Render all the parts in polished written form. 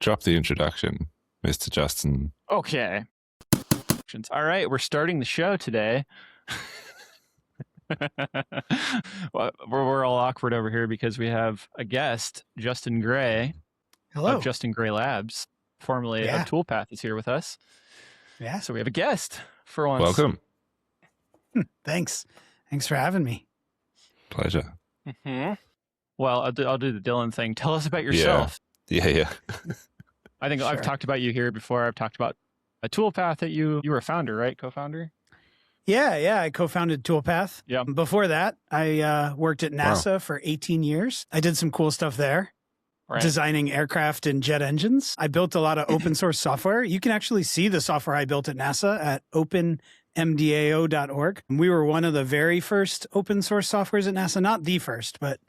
Drop the introduction, Mr. Justin. Okay. All right, we're starting the show today. Well, we're all awkward over here because we have a guest, Justin Gray. Hello. Of Justin Gray Labs, formerly of Toolpath, is here with us. Yeah. So we have a guest for once. Welcome. Thanks for having me. Pleasure. Mm-hmm. Well, I'll do the Dylan thing. Tell us about yourself. Yeah. I think I've talked about you here before. I've talked about a Toolpath that you were a founder, right? Co-founder? Yeah. I co-founded Toolpath. Yeah. Before that, I worked at NASA for 18 years. I did some cool stuff there. Right. Designing aircraft and jet engines. I built a lot of open source software. You can actually see the software I built at NASA at openmdao.org. We were one of the very first open source softwares at NASA, not the first, but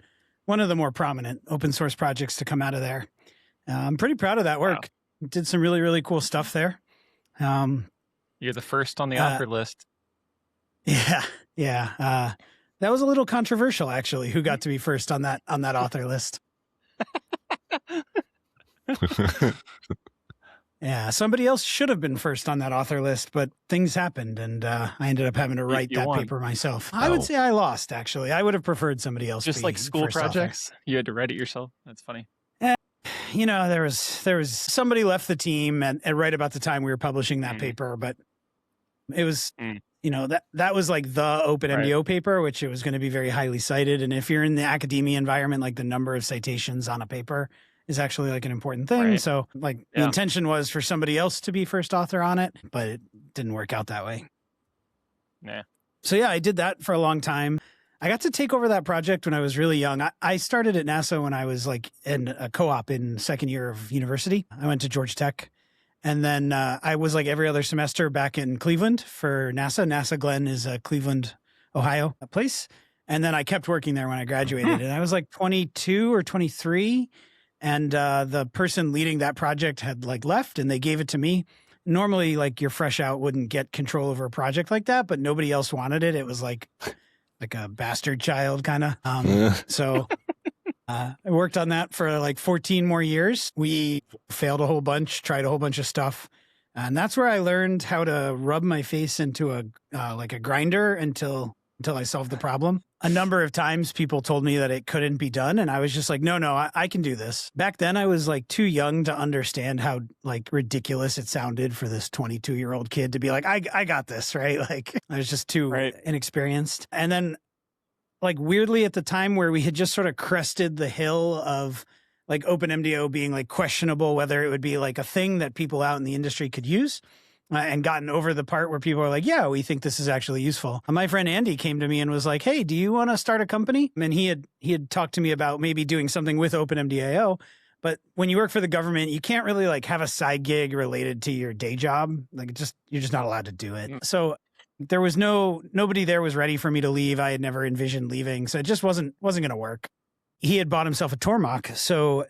one of the more prominent open source projects to come out of there. I'm pretty proud of that work. Wow. Did some really, really cool stuff there. You're the first on the author list. Yeah. That was a little controversial, actually, who got to be first on that author list. Yeah, somebody else should have been first on that author list, but things happened, and I ended up having to write that paper myself. I would say I lost, actually. I would have preferred somebody else. Just like school projects, you had to write it yourself. That's funny. There was somebody left the team and right about the time we were publishing that paper, but it was that was like the OpenMDO paper, which it was going to be very highly cited. And if you're in the academia environment, like the number of citations on a paper is actually like an important thing. Right. So the intention was for somebody else to be first author on it, but it didn't work out that way. Yeah. So I did that for a long time. I got to take over that project when I was really young. I started at NASA when I was like in a co-op in second year of university. I went to Georgia Tech. And then I was like every other semester back in Cleveland for NASA. NASA Glenn is a Cleveland, Ohio place. And then I kept working there when I graduated. And I was like 22 or 23. And the person leading that project had like left and they gave it to me. Normally, like you're fresh out wouldn't get control over a project like that, but nobody else wanted it. It was like a bastard child kind of. So I worked on that for like 14 more years. We failed a whole bunch, tried a whole bunch of stuff. And that's where I learned how to rub my face into a grinder until I solved the problem. A number of times people told me that it couldn't be done. And I was just like, no, I can do this. Back then I was like too young to understand how like ridiculous it sounded for this 22-year-old kid to be like, I got this, right? Like I was just too inexperienced. And then like weirdly at the time where we had just sort of crested the hill of like OpenMDO being like questionable, whether it would be like a thing that people out in the industry could use and gotten over the part where people are like, yeah, we think this is actually useful. My friend Andy came to me and was like, hey, do you want to start a company? And he had talked to me about maybe doing something with OpenMDAO. But when you work for the government, you can't really like have a side gig related to your day job. Like you're just not allowed to do it. So there was nobody there was ready for me to leave. I had never envisioned leaving. So it just wasn't going to work. He had bought himself a Tormach. So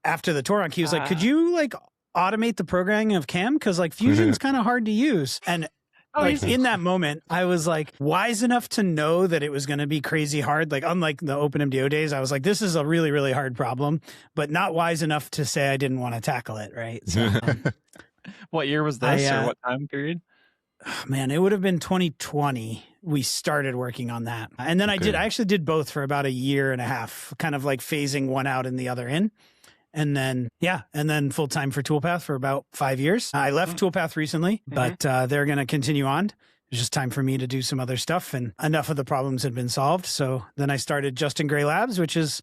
after the Tormach, he was like, could you like automate the programming of CAM? Cause like Fusion's kind of hard to use. And in that moment, I was like wise enough to know that it was going to be crazy hard. Like unlike the OpenMDO days, I was like, this is a really, really hard problem, but not wise enough to say I didn't want to tackle it. Right. So, what year was this or what time period? Man, it would have been 2020. We started working on that. And then I actually did both for about a year and a half, kind of like phasing one out and the other in. And then, full time for Toolpath for about 5 years. I left Toolpath recently, but they're going to continue on. It's just time for me to do some other stuff and enough of the problems had been solved. So then I started Justin Gray Labs, which is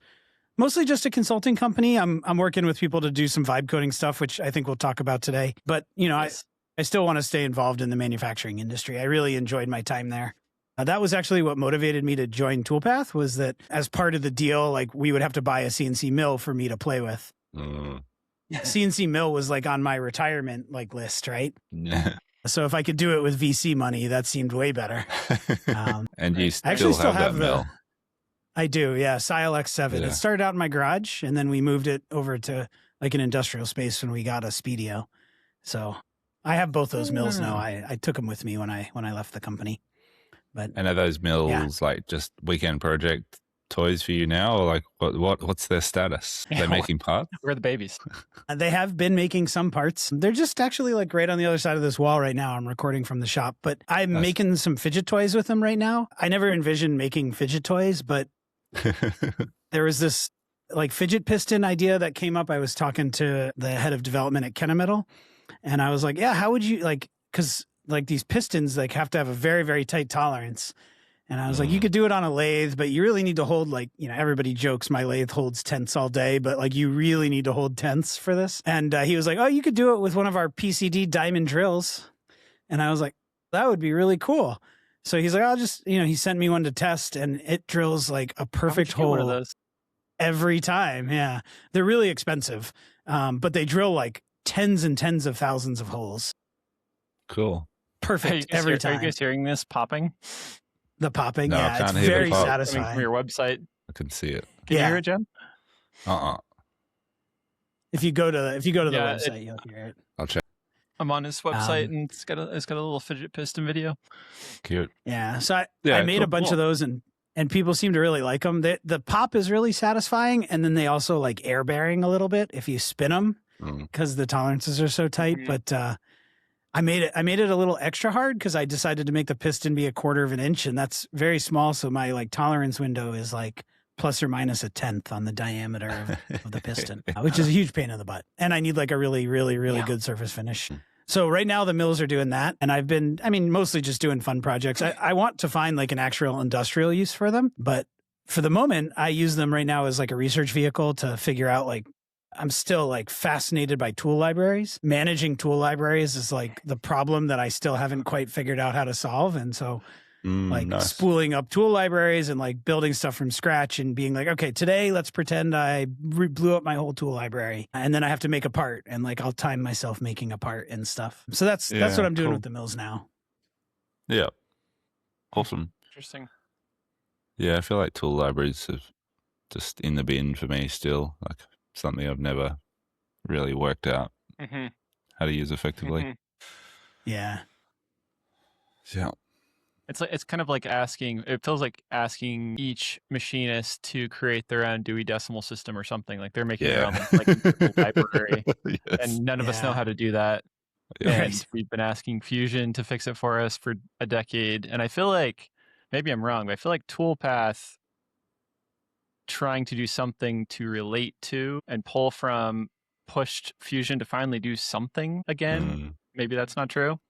mostly just a consulting company. I'm working with people to do some vibe coding stuff, which I think we'll talk about today. But, I still want to stay involved in the manufacturing industry. I really enjoyed my time there. That was actually what motivated me to join Toolpath was that as part of the deal, like we would have to buy a CNC mill for me to play with. CNC mill was like on my retirement like list, right? Yeah. So if I could do it with VC money, that seemed way better. And you still have that mill? I do, yeah. Sile X7. It started out in my garage, and then we moved it over to like an industrial space when we got a Speedio. So I have both those mills now. I took them with me when I left the company. But and are those mills like just weekend project toys for you now, or like what's their status? They're making parts? We're the babies. They have been making some parts. They're just actually like right on the other side of this wall right now. I'm recording from the shop, but I'm making some fidget toys with them right now. I never envisioned making fidget toys, but there was this like fidget piston idea that came up. I was talking to the head of development at Kennametal, and I was like, yeah, how would you like, because like these pistons like have to have a very, very tight tolerance. And I was like, you could do it on a lathe, but you really need to hold like, you know, everybody jokes my lathe holds tenths all day, but like you really need to hold tenths for this. And he was like, oh, you could do it with one of our PCD diamond drills. And I was like, that would be really cool. So he's like, I'll just, you know, he sent me one to test and it drills like a perfect hole one of those? Every time. Yeah. They're really expensive, but they drill like tens and tens of thousands of holes. Cool. Perfect every time. Are you guys hearing this popping? The popping, No, yeah, it's very satisfying. Coming from your website. I can see it. Can you hear it, Jen? If you go to the website, you'll hear it. I'll check. I'm on his website, and it's got a little fidget piston video. Cute. Yeah, so I made a bunch of those, and people seem to really like them. The pop is really satisfying, and then they also like air bearing a little bit if you spin them because the tolerances are so tight. But I made it a little extra hard because I decided to make the piston be 1/4 of an inch, and that's very small. So my like tolerance window is like plus or minus 1/10 on the diameter of the piston, which is a huge pain in the butt. And I need like a really, really, really good surface finish. So right now the mills are doing that. And I've been, mostly just doing fun projects. I want to find like an actual industrial use for them. But for the moment, I use them right now as like a research vehicle to figure out like, I'm still like fascinated by tool libraries. Managing tool libraries is like the problem that I still haven't quite figured out how to solve. And so spooling up tool libraries and like building stuff from scratch and being like, okay, today let's pretend I blew up my whole tool library and then I have to make a part and like I'll time myself making a part and stuff. So that's what I'm doing with the mills now. Yeah. Awesome. Interesting. Yeah, I feel like tool libraries are just in the bin for me still. Like something I've never really worked out how to use effectively. Yeah. Yeah. It's kind of like asking, it feels like asking each machinist to create their own Dewey Decimal System or something. Like they're making their own like library. And none of us know how to do that. And we've been asking Fusion to fix it for us for a decade. And I feel like, maybe I'm wrong, but I feel like Toolpath trying to do something to relate to and pull from pushed Fusion to finally do something again. Maybe that's not true.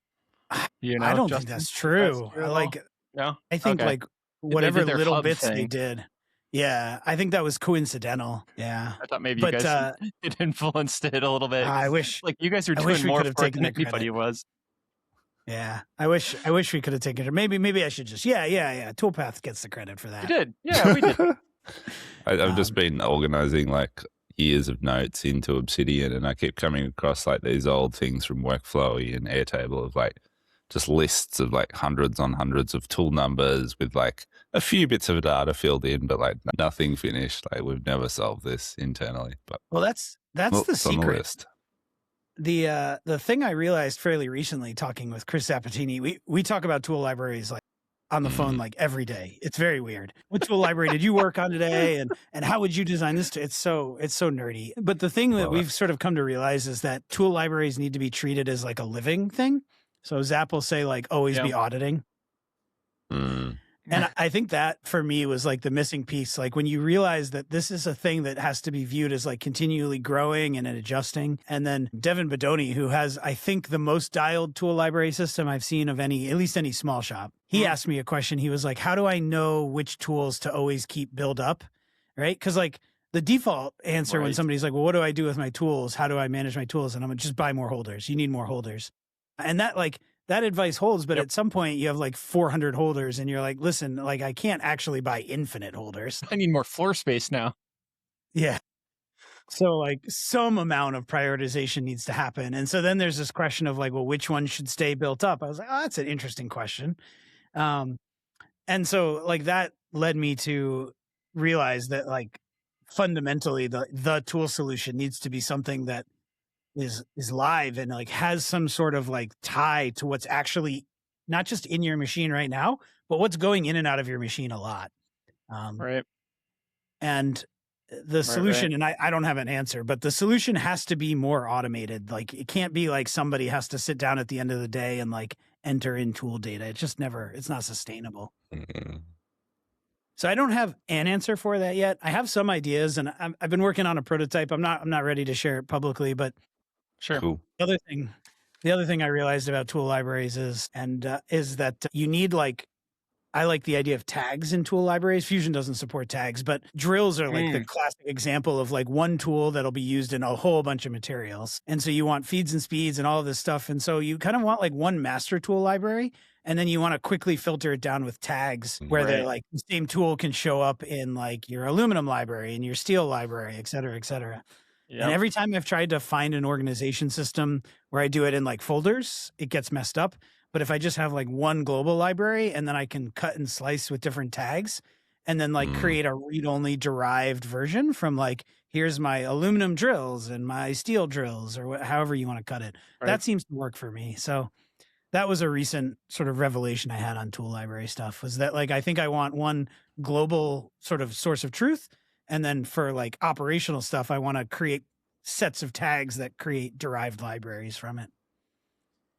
You know, I don't think that's true. I think like whatever little bits they did. Yeah, I think that was coincidental. Yeah, I thought maybe you guys it influenced it a little bit. I wish like you guys are doing more for it than anybody was. Yeah, I wish we could have taken it. Maybe I should just Toolpath gets the credit for that. We did. Yeah, we did. I've just been organizing like years of notes into Obsidian, and I keep coming across like these old things from Workflowy and Airtable of like just lists of like hundreds on hundreds of tool numbers with like a few bits of data filled in, but like nothing finished. Like we've never solved this internally. But that's the secret. The thing I realized fairly recently talking with Chris Zapatini, we talk about tool libraries like on the phone like every day. It's very weird. What tool library did you work on today? And how would you design this? It's so nerdy. But the thing that we've sort of come to realize is that tool libraries need to be treated as like a living thing. So Zap will say like always be auditing. And I think that for me was like the missing piece. Like when you realize that this is a thing that has to be viewed as like continually growing and adjusting. And then Devin Bedoni, who has, I think, the most dialed tool library system I've seen of at least any small shop. He asked me a question. He was like, how do I know which tools to always keep build up? Right? Because like the default answer when somebody's like, well, what do I do with my tools? How do I manage my tools? And I'm like, just buy more holders. You need more holders. And that advice holds, but at some point you have like 400 holders and you're like, listen, like I can't actually buy infinite holders. I need more floor space now. Yeah. So like some amount of prioritization needs to happen. And so then there's this question of like, well, which one should stay built up? I was like, oh, that's an interesting question. And so like that led me to realize that like fundamentally the tool solution needs to be something that is live and like has some sort of like tie to what's actually not just in your machine right now, but what's going in and out of your machine a lot. Right. And the solution, and I don't have an answer, but the solution has to be more automated. Like it can't be like somebody has to sit down at the end of the day and like enter in tool data. It's just never, it's not sustainable. Mm-hmm. So I don't have an answer for that yet. I have some ideas, and I've been working on a prototype. I'm not ready to share it publicly, but sure. Cool. The other thing I realized about tool libraries is that you need I like the idea of tags in tool libraries. Fusion doesn't support tags, but drills are like the classic example of like one tool that'll be used in a whole bunch of materials. And so you want feeds and speeds and all of this stuff. And so you kind of want like one master tool library, and then you want to quickly filter it down with tags where they're like the same tool can show up in like your aluminum library and your steel library, et cetera, et cetera. Yep. And every time I've tried to find an organization system where I do it in like folders, it gets messed up. But if I just have like one global library and then I can cut and slice with different tags and then like create a read-only derived version from like, here's my aluminum drills and my steel drills or however you want to cut it. Right. That seems to work for me. So that was a recent sort of revelation I had on tool library stuff, was that like, I think I want one global sort of source of truth. And then for like operational stuff, I want to create sets of tags that create derived libraries from it.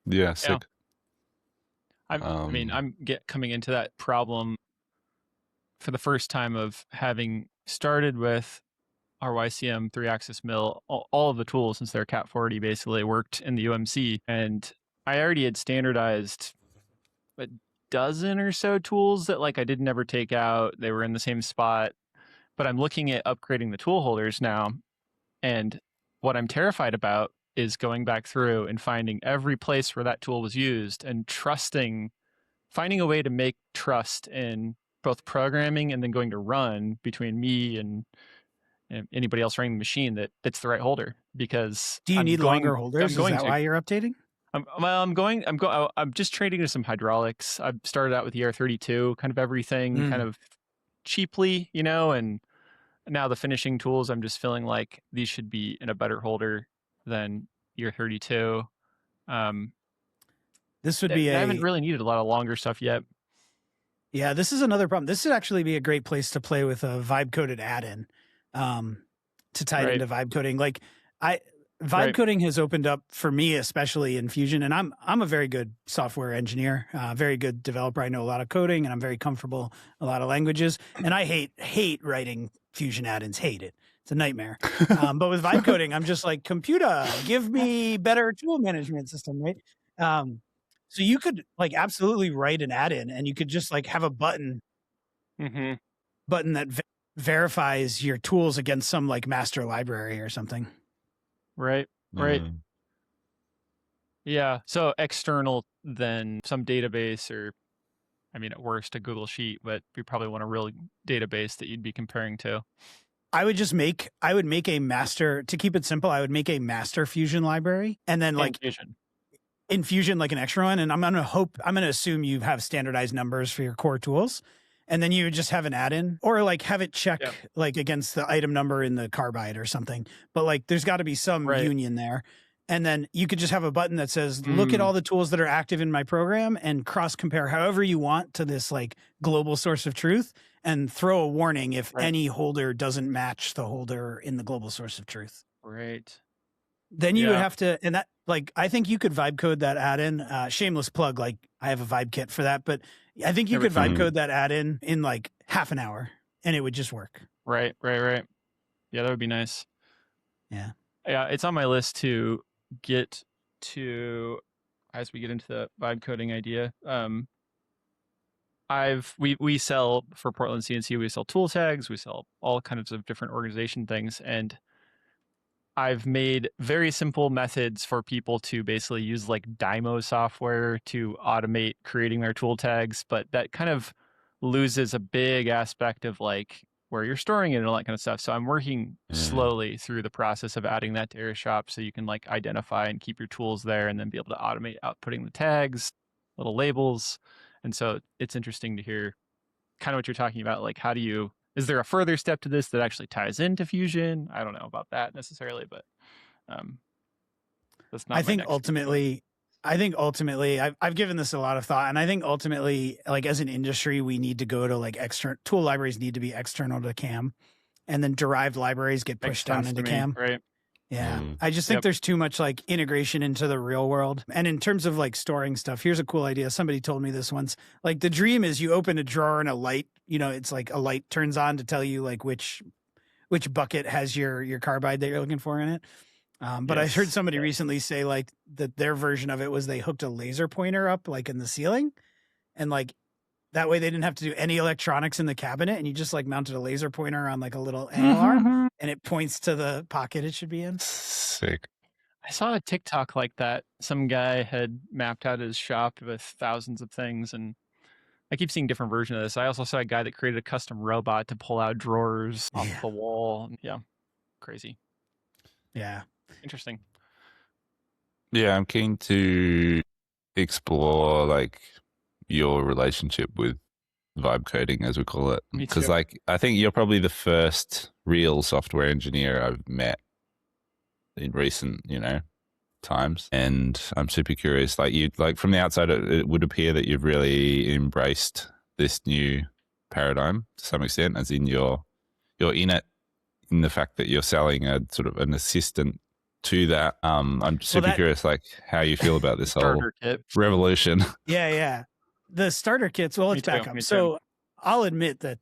Yeah, sick. Yeah. I'm coming into that problem for the first time of having started with our YCM 3-axis mill. All of the tools, since they're Cat 40, basically worked in the UMC. And I already had standardized a dozen or so tools that like I didn't ever take out. They were in the same spot. But I'm looking at upgrading the tool holders now. And what I'm terrified about is going back through and finding every place where that tool was used and finding a way to make trust in both programming and then going to run between me and anybody else running the machine that it's the right holder. Because do you need longer holders? Is that why you're updating? I'm just trading to some hydraulics. I started out with the ER32, kind of everything, kind of cheaply, and now the finishing tools, I'm just feeling like these should be in a better holder than year 32. This would be I haven't really needed a lot of longer stuff yet. Yeah, this is another problem. This would actually be a great place to play with a vibe coded add-in to tie it into vibe coding. Like vibe coding has opened up for me, especially in Fusion, and I'm a very good software engineer, very good developer. I know a lot of coding, and I'm very comfortable in a lot of languages. And I hate writing Fusion add-ins. Hate it. It's a nightmare. But with vibe coding, I'm just like, computer, give me better tool management system, right? So you could like absolutely write an add-in, and you could just like have a button that verifies your tools against some like master library or something. Right. Yeah. So external than some database, or at worst a Google Sheet, but you probably want a real database that you'd be comparing to. I would make a master, to keep it simple. I would make a master Fusion library, and then like in Fusion, like an extra one. And I'm going to assume you have standardized numbers for your core tools. And then you would just have an add-in, or like have it check like against the item number in the carbide or something. But like, there's got to be some union there. And then you could just have a button that says, look at all the tools that are active in my program and cross compare however you want to this like global source of truth, and throw a warning if any holder doesn't match the holder in the global source of truth. Right. Then you would have to, and that like, I think you could vibe code that add-in, shameless plug. Like I have a vibe kit for that, but I think you could vibe code that add-in in like half an hour and it would just work. Right. Yeah, that would be nice. Yeah. Yeah. It's on my list to get to as we get into the vibe coding idea. We sell for Portland CNC, we sell tool tags, we sell all kinds of different organization things. And I've made very simple methods for people to basically use like Dymo software to automate creating their tool tags, but that kind of loses a big aspect of like where you're storing it and all that kind of stuff. So I'm working slowly through the process of adding that to AirShop, so you can like identify and keep your tools there, and then be able to automate outputting the tags, little labels. And so it's interesting to hear kind of what you're talking about. Like, is there a further step to this that actually ties into Fusion? I don't know about that necessarily, but that's not. I think ultimately I've given this a lot of thought, and I think ultimately, like as an industry, we need to go to like external tool libraries need to be external to CAM. and then derived libraries get Makes pushed down sense into to me, CAM. right? Yeah. I just think Yep. there's too much like integration into the real world. And in terms of like storing stuff, here's a cool idea. Somebody told me this once. Like the dream is you open a drawer and a light, you know, it's like a light turns on to tell you like which bucket has your carbide that you're looking for in it. But I heard Yes. somebody recently say like that their version of it was they hooked a laser pointer up like in the ceiling, and like that way they didn't have to do any electronics in the cabinet, and you just like mounted a laser pointer on like a little angle arm and it points to the pocket it should be in. Sick. I saw a TikTok like that. Some guy had mapped out his shop with thousands of things, and I keep seeing different versions of this. I also saw a guy that created a custom robot to pull out drawers off the wall. Yeah, crazy. Yeah. Interesting. Yeah, I'm keen to explore like your relationship with vibe coding, as we call it. Me Because too. like I think you're probably the first real software engineer I've met in recent, times. And I'm super curious. Like you, like from the outside, it would appear that you've really embraced this new paradigm to some extent, as in you're in it, in the fact that you're selling a sort of an assistant to that. I'm super curious, like how you feel about this whole Starter kit. revolution. Yeah. The starter kits. Well, let's back up. Me So I'll admit that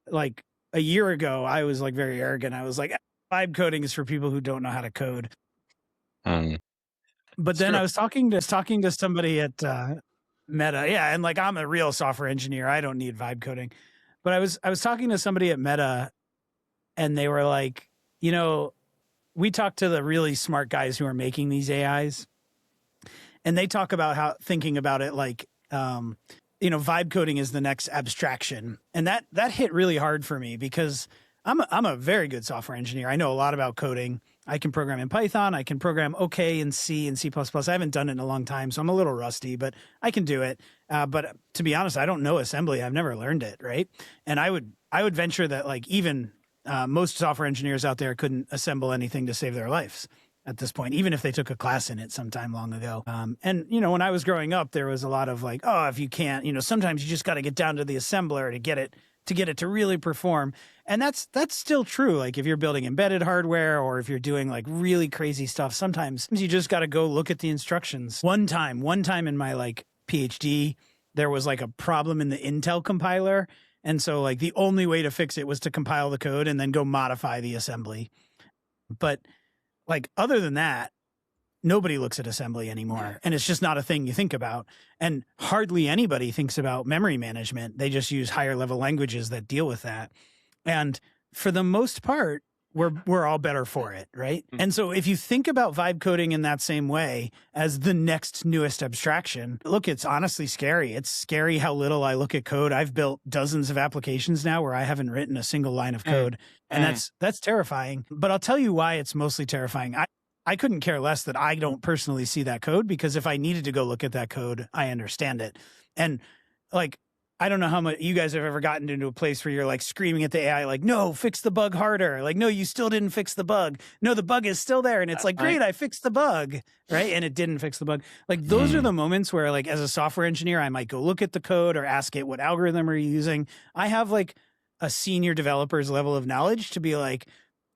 like a year ago, I was like very arrogant. I was like, vibe coding is for people who don't know how to code. But then I was talking to somebody at Meta. Yeah, and like I'm a real software engineer. I don't need vibe coding. But I was talking to somebody at Meta, and they were like, we talked to the really smart guys who are making these AIs, and they talk about how thinking about it like vibe coding is the next abstraction. And that hit really hard for me because I'm a very good software engineer. I know a lot about coding. I can program in Python. I can program okay in C and C++. I haven't done it in a long time, so I'm a little rusty, but I can do it. But to be honest, I don't know assembly. I've never learned it, right? And I would venture that like even most software engineers out there couldn't assemble anything to save their lives at this point, even if they took a class in it sometime long ago. And when I was growing up, there was a lot of like, oh, if you can't, sometimes you just got to get down to the assembler to get it to really perform. And that's still true. Like if you're building embedded hardware or if you're doing like really crazy stuff, sometimes you just got to go look at the instructions. One time in my like PhD, there was like a problem in the Intel compiler. And so like the only way to fix it was to compile the code and then go modify the assembly. But like other than that, nobody looks at assembly anymore. And it's just not a thing you think about. And hardly anybody thinks about memory management. They just use higher level languages that deal with that. And for the most part, we're all better for it, right? And so if you think about vibe coding in that same way as the next newest abstraction, look, it's honestly scary. It's scary how little I look at code. I've built dozens of applications now where I haven't written a single line of code. And that's terrifying. But I'll tell you why it's mostly terrifying. I couldn't care less that I don't personally see that code, because if I needed to go look at that code, I understand it. And like, I don't know how much you guys have ever gotten into a place where you're like screaming at the AI, like, no, fix the bug harder. Like, no, you still didn't fix the bug. No, the bug is still there. And it's like, great, I fixed the bug. Right. And it didn't fix the bug. Like those are the moments where like, as a software engineer, I might go look at the code or ask it, what algorithm are you using? I have like a senior developer's level of knowledge to be like,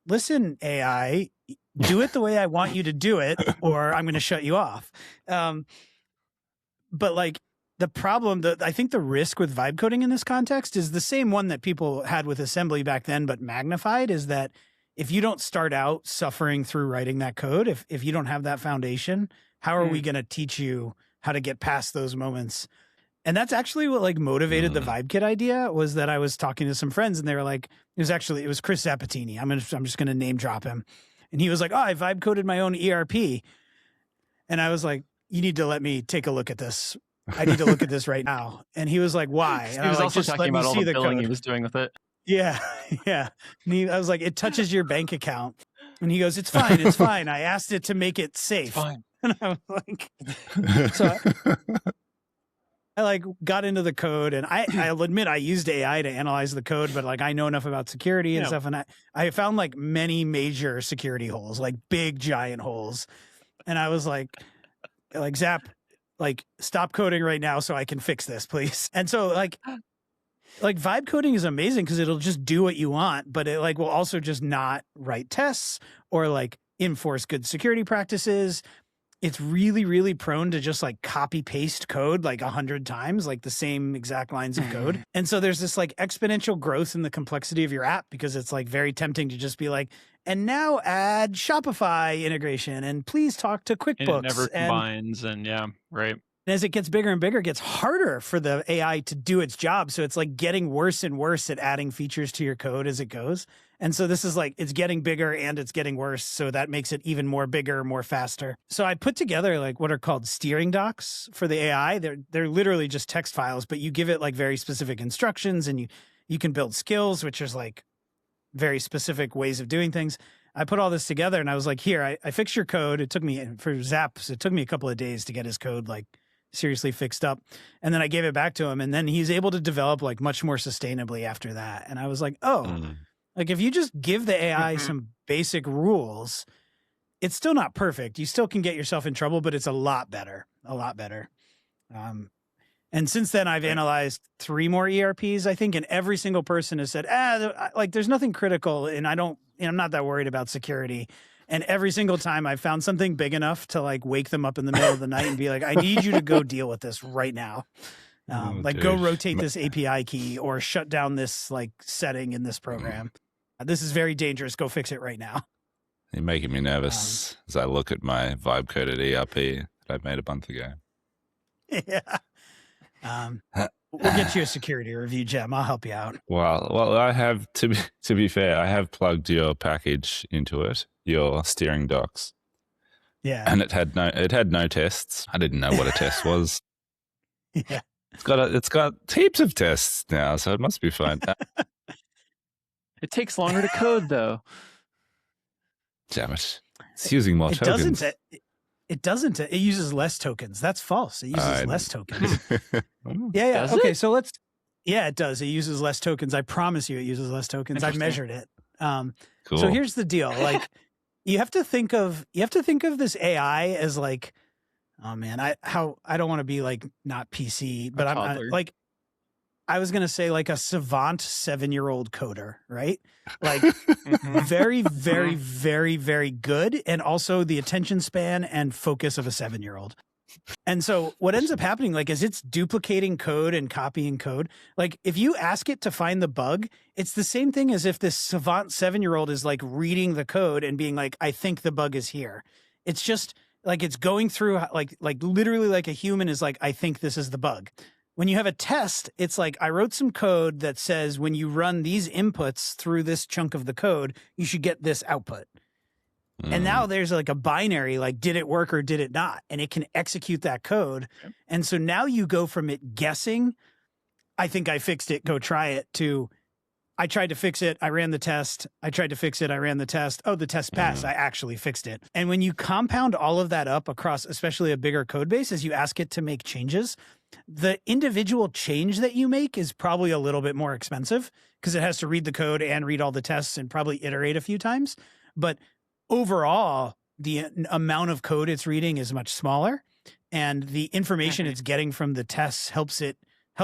listen, AI, do it the way I want you to do it, or I'm going to shut you off. But like the problem that I think the risk with vibe coding in this context is the same one that people had with assembly back then, but magnified, is that if you don't start out suffering through writing that code, if you don't have that foundation, how are we going to teach you how to get past those moments? And that's actually what like motivated the vibe kit idea, was that I was talking to some friends and they were like, it was Chris Zapatini. I'm just going to name drop him. And he was like, oh, I vibe coded my own ERP. And I was like, you need to let me take a look at this. I need to look at this right now. And he was like, why? And he was like, also talking about all the billing he was doing with it. Yeah. Yeah. And I was like, it touches your bank account. And he goes, it's fine. It's fine. I asked it to make it safe. It's fine. And I was like, so I like got into the code, and I'll admit I used AI to analyze the code, but like I know enough about security and stuff. And I found like many major security holes, like big giant holes. And I was like Zap, like stop coding right now so I can fix this, please. And so like Like vibe coding is amazing because it'll just do what you want, but it like will also just not write tests or like enforce good security practices. It's really, really prone to just like copy paste code like 100 times, like the same exact lines of code. And so there's this like exponential growth in the complexity of your app because it's like very tempting to just be like, and now add Shopify integration and please talk to QuickBooks. And it never combines and yeah, right. And as it gets bigger and bigger, it gets harder for the AI to do its job. So it's like getting worse and worse at adding features to your code as it goes. And so this is like, it's getting bigger and it's getting worse. So that makes it even more bigger, more faster. So I put together like what are called steering docs for the AI. They're literally just text files, but you give it like very specific instructions and you can build skills, which is like very specific ways of doing things. I put all this together and I was like, here, I fixed your code. It took me for Zaps. It took me a couple of days to get his code like seriously fixed up. And then I gave it back to him and then he's able to develop like much more sustainably after that. And I was like, like if you just give the AI some basic rules, it's still not perfect. You still can get yourself in trouble, but it's a lot better, and since then I've analyzed 3 more ERPs, I think, and every single person has said, like there's nothing critical and I'm not that worried about security. And every single time I've found something big enough to like wake them up in the middle of the night and be like, I need you to go deal with this right now. Go rotate this API key or shut down this like setting in this program. This is very dangerous. Go fix it right now. You're making me nervous as I look at my vibe coded ERP that I made a month ago. Yeah. We'll get you a security review, Jem. I'll help you out. Well, I have to be fair. I have plugged your package into it, your steering docs. Yeah, and it had no tests. I didn't know what a test was. Yeah, it's got heaps of tests now, so it must be fine. It takes longer to code, though. Damn it! It's using more tokens. It doesn't. It uses less tokens. That's false. It uses less tokens. Yeah. Does Okay, it? so let's. Yeah, it does. It uses less tokens. I promise you, it uses less tokens. I've measured it. Cool. So here's the deal. Like, you have to think of this AI as like, oh man, I don't want to be like not PC, but I'm like, I was gonna say like a savant 7-year-old coder, right? Like very, very, very, very good, and also the attention span and focus of a 7-year-old. And so what ends up happening like is it's duplicating code and copying code. Like if you ask it to find the bug, it's the same thing as if this savant 7-year-old is like reading the code and being like, I think the bug is here. It's just like it's going through like literally like a human is like, I think this is the bug. When you have a test, it's like I wrote some code that says when you run these inputs through this chunk of the code, you should get this output. And now there's like a binary, like did it work or did it not? And it can execute that code. Yep. And so now you go from it guessing, I think I fixed it, go try it, to I tried to fix it, I ran the test, I tried to fix it, I ran the test, oh, the test passed, I actually fixed it. And when you compound all of that up across especially a bigger code base, as you ask it to make changes, the individual change that you make is probably a little bit more expensive because it has to read the code and read all the tests and probably iterate a few times. But overall, the amount of code it's reading is much smaller, and the information it's getting from the tests helps it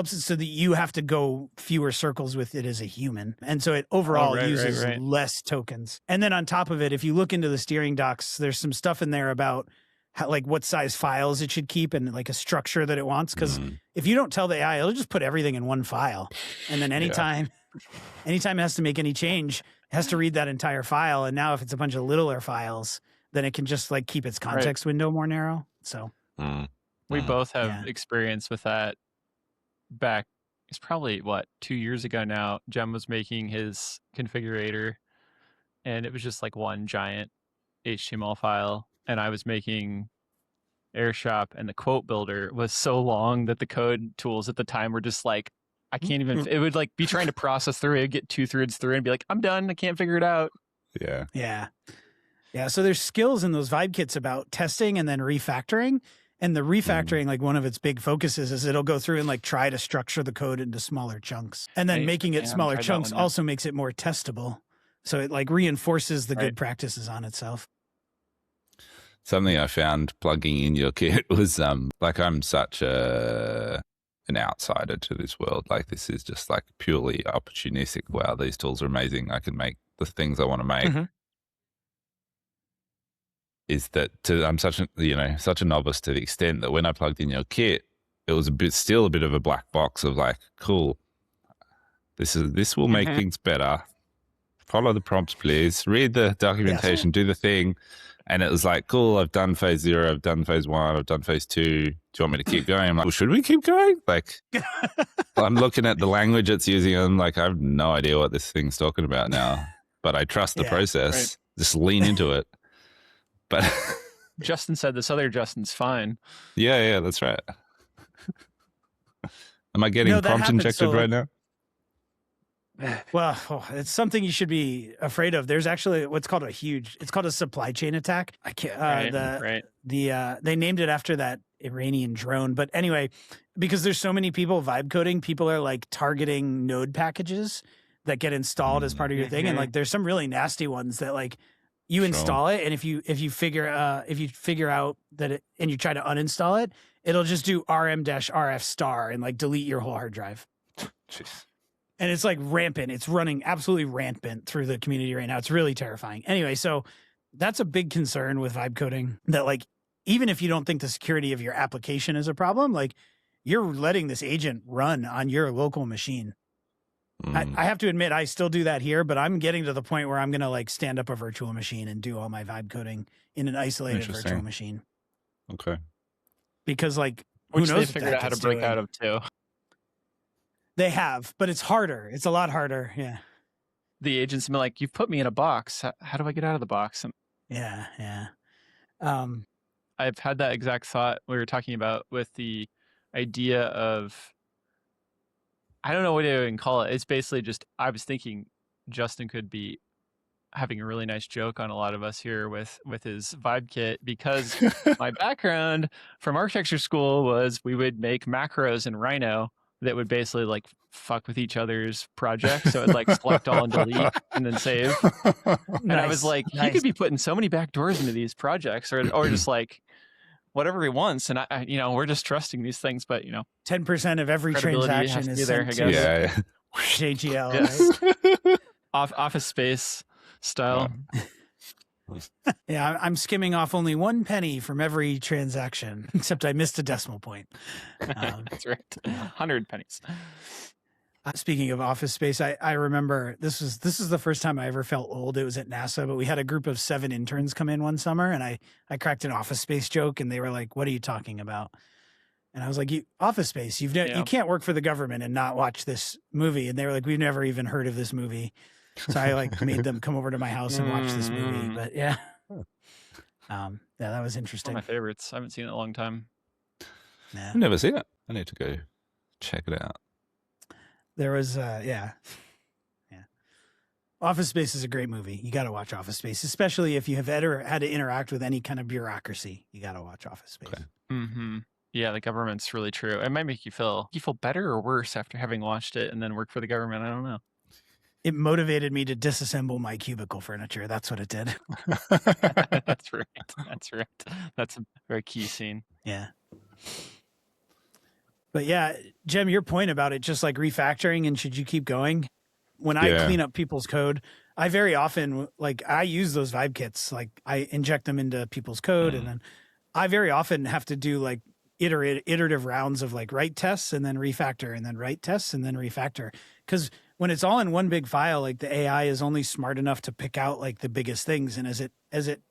so that you have to go fewer circles with it as a human. And so it overall uses less tokens. And then on top of it, if you look into the steering docs, there's some stuff in there about how, like what size files it should keep and like a structure that it wants. Because if you don't tell the AI, it'll just put everything in one file. And then anytime it has to make any change, it has to read that entire file. And now if it's a bunch of littler files, then it can just like keep its context window more narrow. So we both have experience with that. Back, it's probably 2 years ago now. Jem was making his configurator, and it was just like one giant HTML file. And I was making AirShop, and the quote builder was so long that the code tools at the time were just like, I can't even. It would like be trying to process through it, get 2 threads through, and be like, I'm done. I can't figure it out. Yeah. So there's skills in those vibe kits about testing and then refactoring. And the refactoring, like one of its big focuses is it'll go through and like try to structure the code into smaller chunks. And then making it smaller chunks also makes it more testable. So it like reinforces the good practices on itself. Something I found plugging in your kit was like I'm such a an outsider to this world. Like this is just like purely opportunistic. Wow, these tools are amazing. I can make the things I want to make. Mhm. Is that I'm such a novice to the extent that when I plugged in your kit, it was still a bit of a black box of like, cool, this will make things better. Follow the prompts, please. Read the documentation, do the thing. And it was like, cool, I've done phase 0, I've done phase 1, I've done phase 2. Do you want me to keep going? I'm like, well, should we keep going? Like, I'm looking at the language it's using. I'm like, I have no idea what this thing's talking about now, but I trust the process. Right. Just lean into it. But Justin said this other Justin's fine. Yeah, that's right. Am I getting prompt injected right now? Well, it's something you should be afraid of. There's actually what's called it's called a supply chain attack. I can't, they named it after that Iranian drone. But anyway, because there's so many people vibe coding, people are like targeting node packages that get installed as part of your thing. And like, there's some really nasty ones that like you install it. And if you figure out that it, and you try to uninstall it, it'll just do rm-rf star and like delete your whole hard drive. Jeez. And it's like rampant. It's running absolutely rampant through the community right now. It's really terrifying. Anyway, so that's a big concern with vibe coding, that like, even if you don't think the security of your application is a problem, like you're letting this agent run on your local machine. I have to admit, I still do that here, but I'm getting to the point where I'm going to like stand up a virtual machine and do all my vibe coding in an isolated virtual machine. Okay. Because like, which they figured out how to break out of too. They have, but it's harder. It's a lot harder. Yeah. The agents been like, you've put me in a box. How do I get out of the box? Yeah. I've had that exact thought we were talking about with the idea of, I don't know what to even call it. It's basically just, I was thinking Justin could be having a really nice joke on a lot of us here with his vibe kit, because my background from architecture school was we would make macros in Rhino that would basically like fuck with each other's projects. So it'd like select all and delete and then save. And I was like, he could be putting so many backdoors into these projects, or just like whatever he wants. And I we're just trusting these things, but 10% of every transaction is there, I guess. JGL. Yes. Right? Office Space style. Yeah, I'm skimming off only 1 penny from every transaction, except I missed a decimal point. That's right. 100 pennies. Speaking of Office Space, I remember this is the first time I ever felt old. It was at NASA, but we had a group of 7 interns come in one summer, and I cracked an Office Space joke, and they were like, "What are you talking about?" And I was like, Office Space, you can't work for the government and not watch this movie. And they were like, "We've never even heard of this movie." So I like made them come over to my house and watch this movie. But yeah, that was interesting. One of my favorites. I haven't seen it in a long time. Yeah. I've never seen it. I need to go check it out. There was, yeah. Office Space is a great movie. You got to watch Office Space, especially if you have ever had to interact with any kind of bureaucracy. You got to watch Office Space. Okay. Mm-hmm. Yeah, the government's really true. It might make you feel better or worse after having watched it and then work for the government. I don't know. It motivated me to disassemble my cubicle furniture. That's what it did. That's right. That's a very key scene. Yeah. But yeah, Jem, your point about it, just like refactoring and should you keep going? When I clean up people's code, I very often, like I use those vibe kits. Like I inject them into people's code and then I very often have to do like iterative rounds of like write tests and then refactor and then write tests and then refactor. Because when it's all in one big file, like the AI is only smart enough to pick out like the biggest things. And as it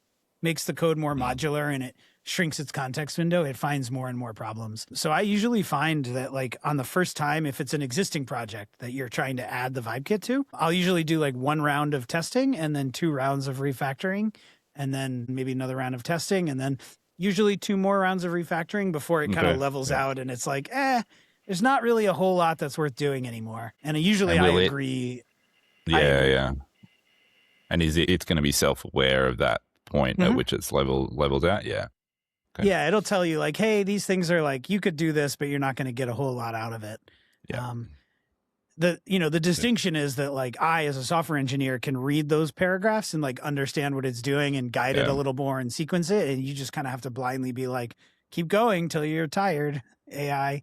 makes the code more modular and it shrinks its context window, it finds more and more problems. So I usually find that like on the first time, if it's an existing project that you're trying to add the vibe kit to, I'll usually do like 1 round of testing and then 2 rounds of refactoring and then maybe another round of testing and then usually 2 more rounds of refactoring before it kind of levels out. And it's like, there's not really a whole lot that's worth doing anymore. And usually I agree. Yeah. And it's going to be self-aware of that point at which it's leveled out? Yeah. Okay. Yeah, it'll tell you like, hey, these things are like, you could do this, but you're not going to get a whole lot out of it. Yeah. The distinction is that like I, as a software engineer, can read those paragraphs and like understand what it's doing and guide it a little more and sequence it. And you just kind of have to blindly be like, keep going till you're tired, AI.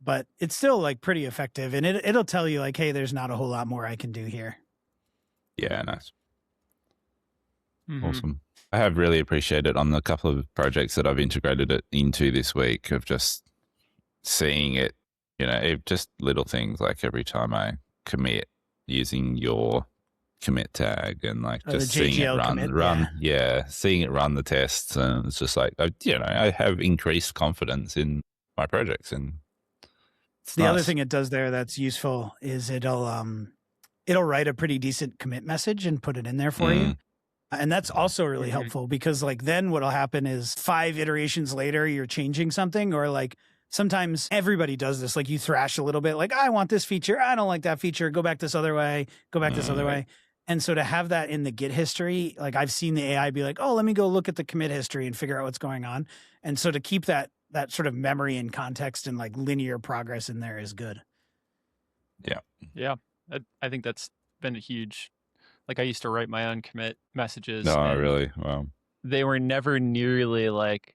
but it's still like pretty effective, and it'll tell you like, hey, there's not a whole lot more I can do here. Yeah, nice. Mm-hmm. Awesome. I have really appreciated on the couple of projects that I've integrated it into this week of just seeing it, just little things like every time I commit using your commit tag and like just seeing it run, seeing it run the tests, and it's just like, I have increased confidence in my projects, and the other thing it does there that's useful is it'll write a pretty decent commit message and put it in there for you. And that's also really helpful because like then what'll happen is 5 iterations later, you're changing something, or like sometimes everybody does this. Like you thrash a little bit, like I want this feature. I don't like that feature. Go back this other way, this other way. And so to have that in the Git history, like I've seen the AI be like, oh, let me go look at the commit history and figure out what's going on. And so to keep that sort of memory and context and like linear progress in there is good. Yeah. Yeah. I think that's been a huge, like I used to write my own commit messages. No, really? Wow. They were never nearly like,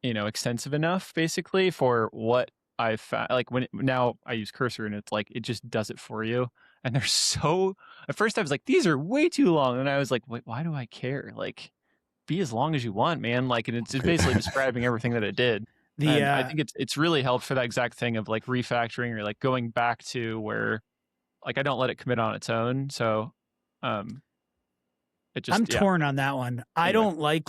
extensive enough basically for what I found. Like now I use Cursor and it's like, it just does it for you. And they're so, at first I was like, these are way too long. And I was like, wait, why do I care? Like be as long as you want, man. Like, and it's just basically describing everything that it did. I think it's really helped for that exact thing of like refactoring or like going back to where like I don't let it commit on its own. So it just, I'm torn on that one. Anyway. I don't like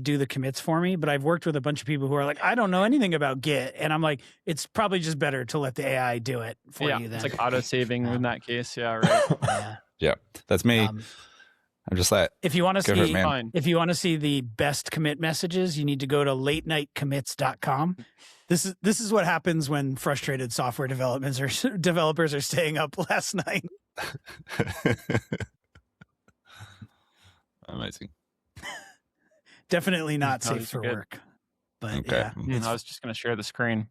do the commits for me, but I've worked with a bunch of people who are like, I don't know anything about Git. And I'm like, it's probably just better to let the AI do it for you then. It's like auto saving in that case. Yeah, right. Yeah, that's me. I'm just like, if you want to see the best commit messages, you need to go to latenightcommits.com. This is what happens when frustrated software developers are staying up last night. Amazing. Definitely not safe for work. But okay. I was just going to share the screen.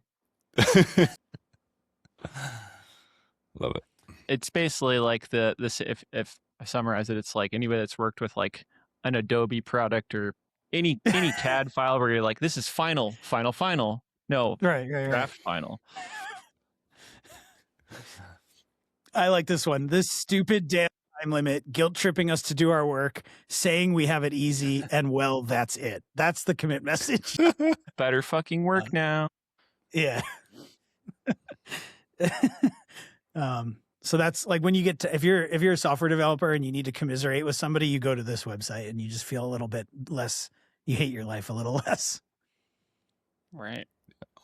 Love it. It's basically like this. If I summarize it, it's like anybody that's worked with like an Adobe product or any CAD file where you're like, this is final. No, draft final. I like this one. This stupid damn time limit, guilt tripping us to do our work, saying we have it easy, and well, that's it. That's the commit message. Better fucking work now. Yeah. So that's like when you get to, if you're a software developer and you need to commiserate with somebody, you go to this website and you just feel a little bit less, you hate your life a little less. Right.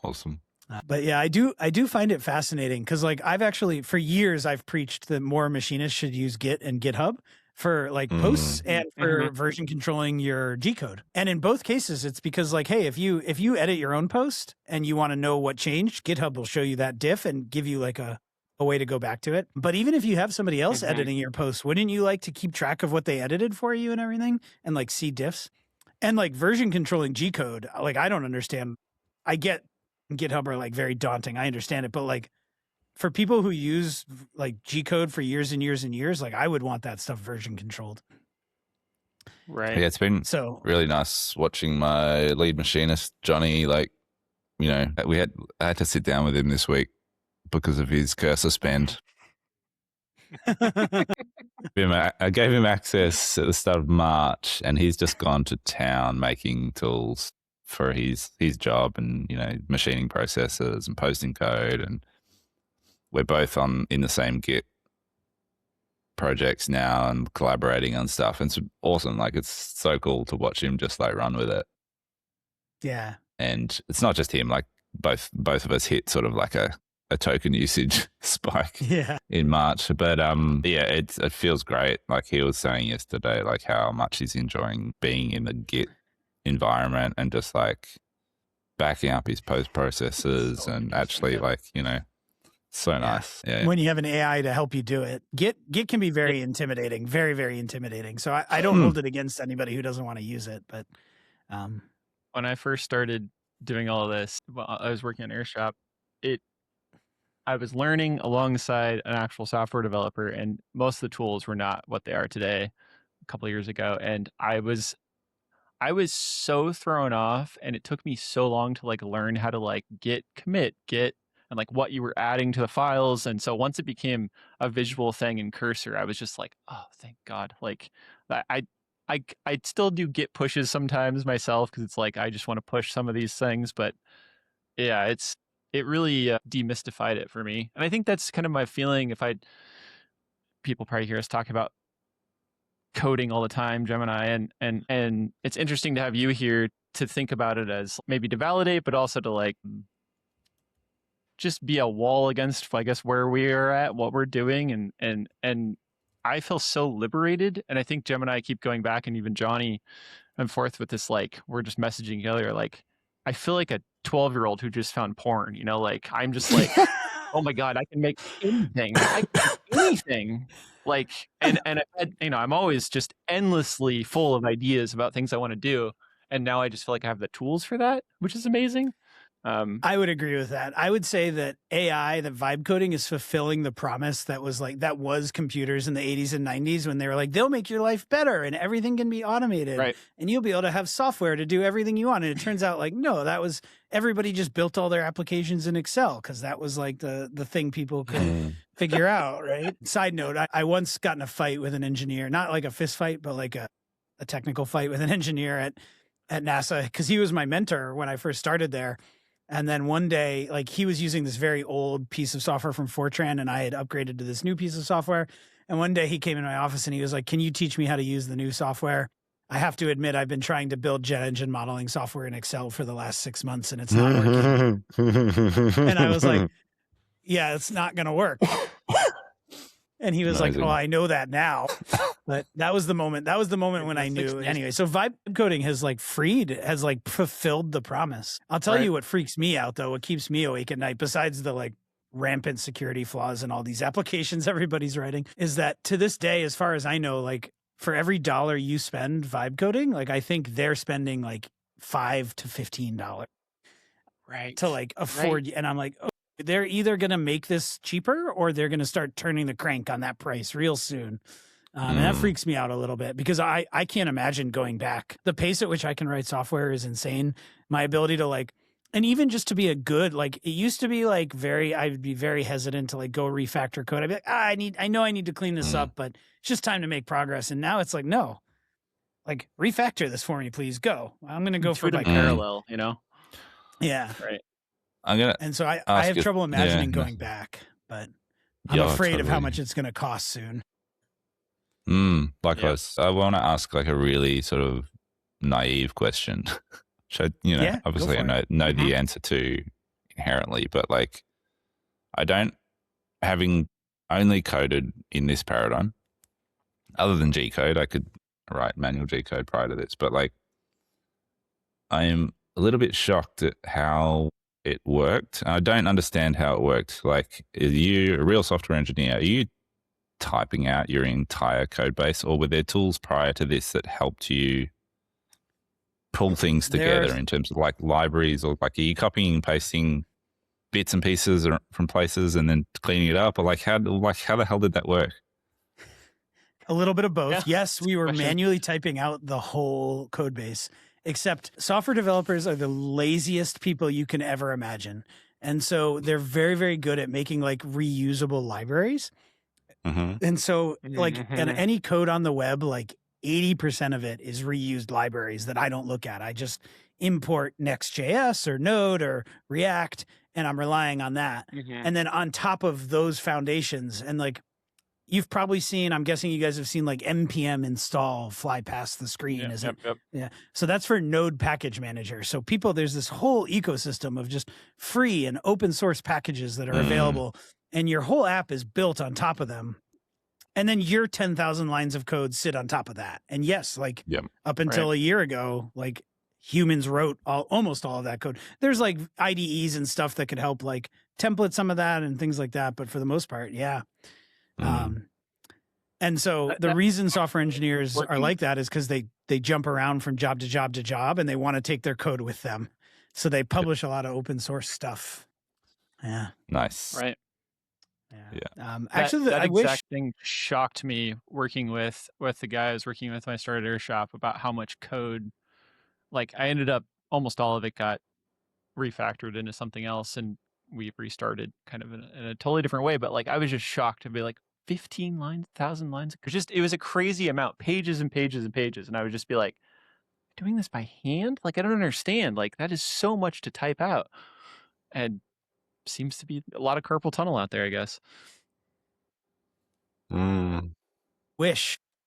Awesome. But yeah, I do find it fascinating because like I've actually for years I've preached that more machinists should use Git and GitHub for like posts and for version controlling your G code. And in both cases, it's because like, hey, if you edit your own post and you want to know what changed, GitHub will show you that diff and give you like a way to go back to it. But even if you have somebody else editing your post, wouldn't you like to keep track of what they edited for you and everything and like see diffs? And like version controlling G code, like I don't understand. I get GitHub are like very daunting. I understand it. But like for people who use like G code for years and years and years, like I would want that stuff version controlled. Right. Yeah, it's been really nice watching my lead machinist, Johnny, like, I had to sit down with him this week because of his cursor spend. I gave him access at the start of March, and he's just gone to town making tools for his job and, machining processes and posting code. And we're both in the same Git projects now and collaborating on stuff. And it's awesome. Like, it's so cool to watch him just like run with it. Yeah. And it's not just him, like both of us hit sort of like a token usage spike in March. But it feels great. Like he was saying yesterday, like how much he's enjoying being in the Git environment and just like backing up his post processes and actually like, so nice. Yeah. When you have an AI to help you do it, Git can be very intimidating, very, very intimidating. So I don't hold it against anybody who doesn't want to use it. But when I first started doing all of this, I was working on AirShop. I was learning alongside an actual software developer, and most of the tools were not what they are today a couple of years ago. And I I was so thrown off, and it took me so long to like learn how to like git commit, git, and like what you were adding to the files. And so once it became a visual thing in Cursor, I was just like, oh, thank God. Like I still do git pushes sometimes myself because it's like I just want to push some of these things, but yeah, it really demystified it for me. And I think that's kind of my feeling. People probably hear us talk about coding all the time, Gemini, and it's interesting to have you here to think about it as maybe to validate, but also to like just be a wall against, I guess, where we are at, what we're doing, and I feel so liberated. And I think Gemini keep going back, and even Johnny and forth with this, like we're just messaging each other. Like I feel like a 12-year-old who just found porn. Like I'm just like, oh my God, I can make anything. I can make anything. Like, and I'm always just endlessly full of ideas about things I want to do. And now I just feel like I have the tools for that, which is amazing. I would agree with that. I would say that AI, that vibe coding is fulfilling the promise that was computers in the 80s and 90s when they were like, they'll make your life better and everything can be automated. Right. And you'll be able to have software to do everything you want. And it turns out like, no, that was everybody just built all their applications in Excel because that was like the thing people could figure out. Right. Side note, I once got in a fight with an engineer, not like a fist fight, but like a technical fight with an engineer at NASA because he was my mentor when I first started there. And then one day, like he was using this very old piece of software from Fortran and I had upgraded to this new piece of software. And one day he came in my office and he was like, can you teach me how to use the new software? I have to admit, I've been trying to build jet engine modeling software in Excel for the last 6 months and it's not working. And I was like, yeah, it's not going to work. And he was Amazing. like, oh, I know that now. But that was the moment. That was the moment when I knew. Anyway, so vibe coding has like fulfilled the promise. I'll tell you what freaks me out though, what keeps me awake at night, besides the like rampant security flaws and all these applications everybody's writing, is that to this day, as far as I know, like for every dollar you spend vibe coding, like I think they're spending like $5 to $15 to like afford. And I'm like, oh, they're either going to make this cheaper or they're going to start turning the crank on that price real soon. And that freaks me out a little bit because I can't imagine going back. The pace at which I can write software is insane. My ability to like, and even just to be a good, like it used to be like I'd be very hesitant to like go refactor code. I'd be like, I know I need to clean this up, but it's just time to make progress. And now it's like, no, like refactor this for me, please go. I'm going to go for like parallel, Yeah. Right. And so I have trouble imagining going back, but I'm afraid of how much it's going to cost soon. Likewise. I want to ask like a really sort of naive question, which obviously I know the answer to inherently, but like having only coded in this paradigm, other than G code, I could write manual G code prior to this, but like I am a little bit shocked at how it worked. I don't understand how it worked. Like, are you a real software engineer? Are you typing out your entire code base, or were there tools prior to this that helped you pull things together in terms of like libraries, or like are you copying and pasting bits and pieces from places and then cleaning it up, or like how the hell did that work? A little bit of both. Yeah, yes, we were manually typing out the whole code base. Except software developers are the laziest people you can ever imagine. And so they're very, very good at making like reusable libraries. And so like any code on the web, like 80% of it is reused libraries that I don't look at. I just import Next.js or Node or React, and I'm relying on that. And then on top of those foundations, and like you've probably seen, I'm guessing you guys have seen like npm install fly past the screen. Yeah. So that's for Node Package Manager. So there's this whole ecosystem of just free and open source packages that are available, and your whole app is built on top of them. And then your 10,000 lines of code sit on top of that. And yes, like up until a year ago, like humans wrote almost all of that code. There's like IDEs and stuff that could help like template some of that and things like that. But for the most part, and so the reason software engineers are like that is because they jump around from job to job to job, and they want to take their code with them. So they publish a lot of open source stuff. Yeah. Nice. Right. Yeah. Actually, that exact thing shocked me working with the guy I was working with when I started Airshop about how much code like I ended up almost all of it got refactored into something else, and we restarted kind of in a totally different way. But like I was just shocked to be like 15 lines, 1,000 lines. It was a crazy amount, pages and pages and pages, and I would just be like, doing this by hand? Like I don't understand. Like that is so much to type out, and seems to be a lot of carpal tunnel out there, I guess.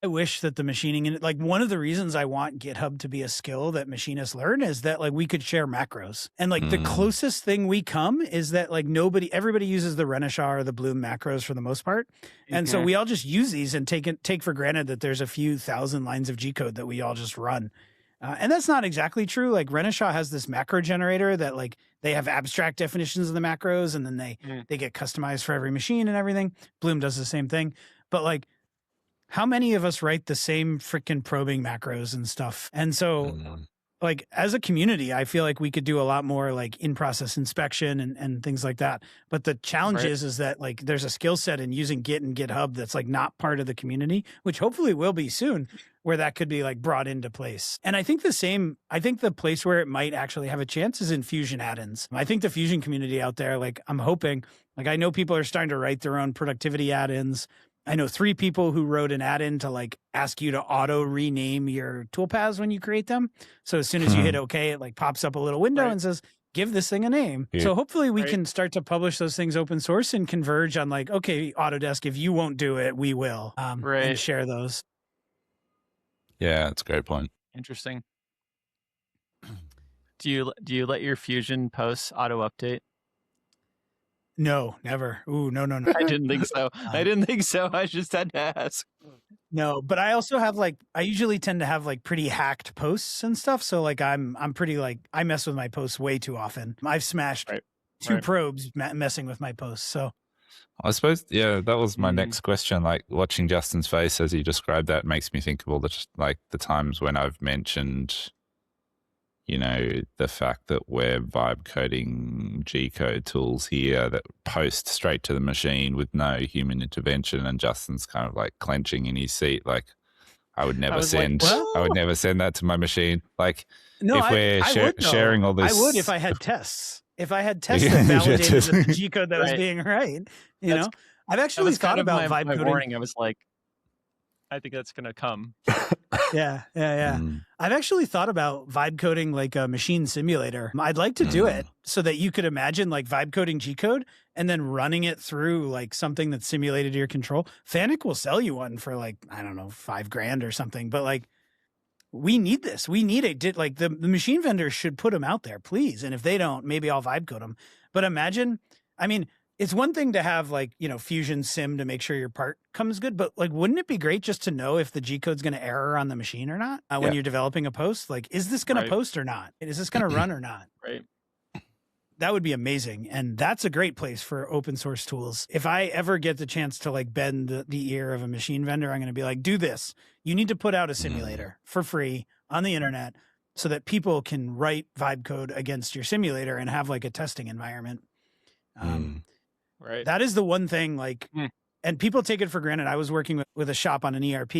I wish that the machining, and like one of the reasons I want GitHub to be a skill that machinists learn is that like we could share macros. And like the closest thing we come is that like everybody uses the Renishaw or the Bloom macros for the most part. And so we all just use these and take for granted that there's a few thousand lines of G code that we all just run. And that's not exactly true. Like Renishaw has this macro generator that like they have abstract definitions of the macros, and then they get customized for every machine and everything. Bloom does the same thing. But like, how many of us write the same freaking probing macros and stuff? And so like as a community, I feel like we could do a lot more like in-process inspection and things like that. But the challenge is that like there's a skill set in using Git and GitHub that's like not part of the community, which hopefully will be soon, where that could be like brought into place. And I think the place where it might actually have a chance is in Fusion add-ins. I think the Fusion community out there, like I'm hoping, like I know people are starting to write their own productivity add-ins. I know 3 people who wrote an add-in to like ask you to auto rename your toolpaths when you create them. So as soon as you hit OK, it like pops up a little window and says, give this thing a name. Yeah. So hopefully we can start to publish those things open source and converge on like, okay, Autodesk, if you won't do it, we will, and share those. Yeah, that's a great point. Interesting. Do you let your Fusion posts auto update? No, never. Ooh, no. I didn't think so. I just had to ask. No, but I also have like, I usually tend to have like pretty hacked posts and stuff. So like I'm pretty like, I mess with my posts way too often. I've smashed 2 probes messing with my posts. So I suppose, yeah, that was my next question. Like watching Justin's face as he described that makes me think of all the times when I've mentioned, you know, the fact that we're vibe coding G-code tools here that post straight to the machine with no human intervention, and Justin's kind of like clenching in his seat. Like, I would never send that to my machine. Like, no, if we're sharing all this, I would if I had tests. If I had tests that validated the G-code that was being you know, I've actually thought about vibe coding. Warning. I was like, I think that's going to come. Yeah. I've actually thought about vibe coding like a machine simulator. I'd like to do it so that you could imagine like vibe coding G code and then running it through like something that's simulated to your control. Fanuc will sell you one for like, I don't know, $5,000 or something. But like, we need this. We need it. Like the machine vendors should put them out there, please. And if they don't, maybe I'll vibe code them. But imagine, I mean, it's one thing to have like, you know, Fusion sim to make sure your part comes good, but like, wouldn't it be great just to know if the G code's going to error on the machine or not when you're developing a post? Like, is this going to post or not? Is this going to run or not? Right. That would be amazing. And that's a great place for open source tools. If I ever get the chance to like bend the ear of a machine vendor, I'm going to be like, do this. You need to put out a simulator for free on the internet so that people can write vibe code against your simulator and have like a testing environment. Right. That is the one thing like, and people take it for granted. I was working with a shop on an ERP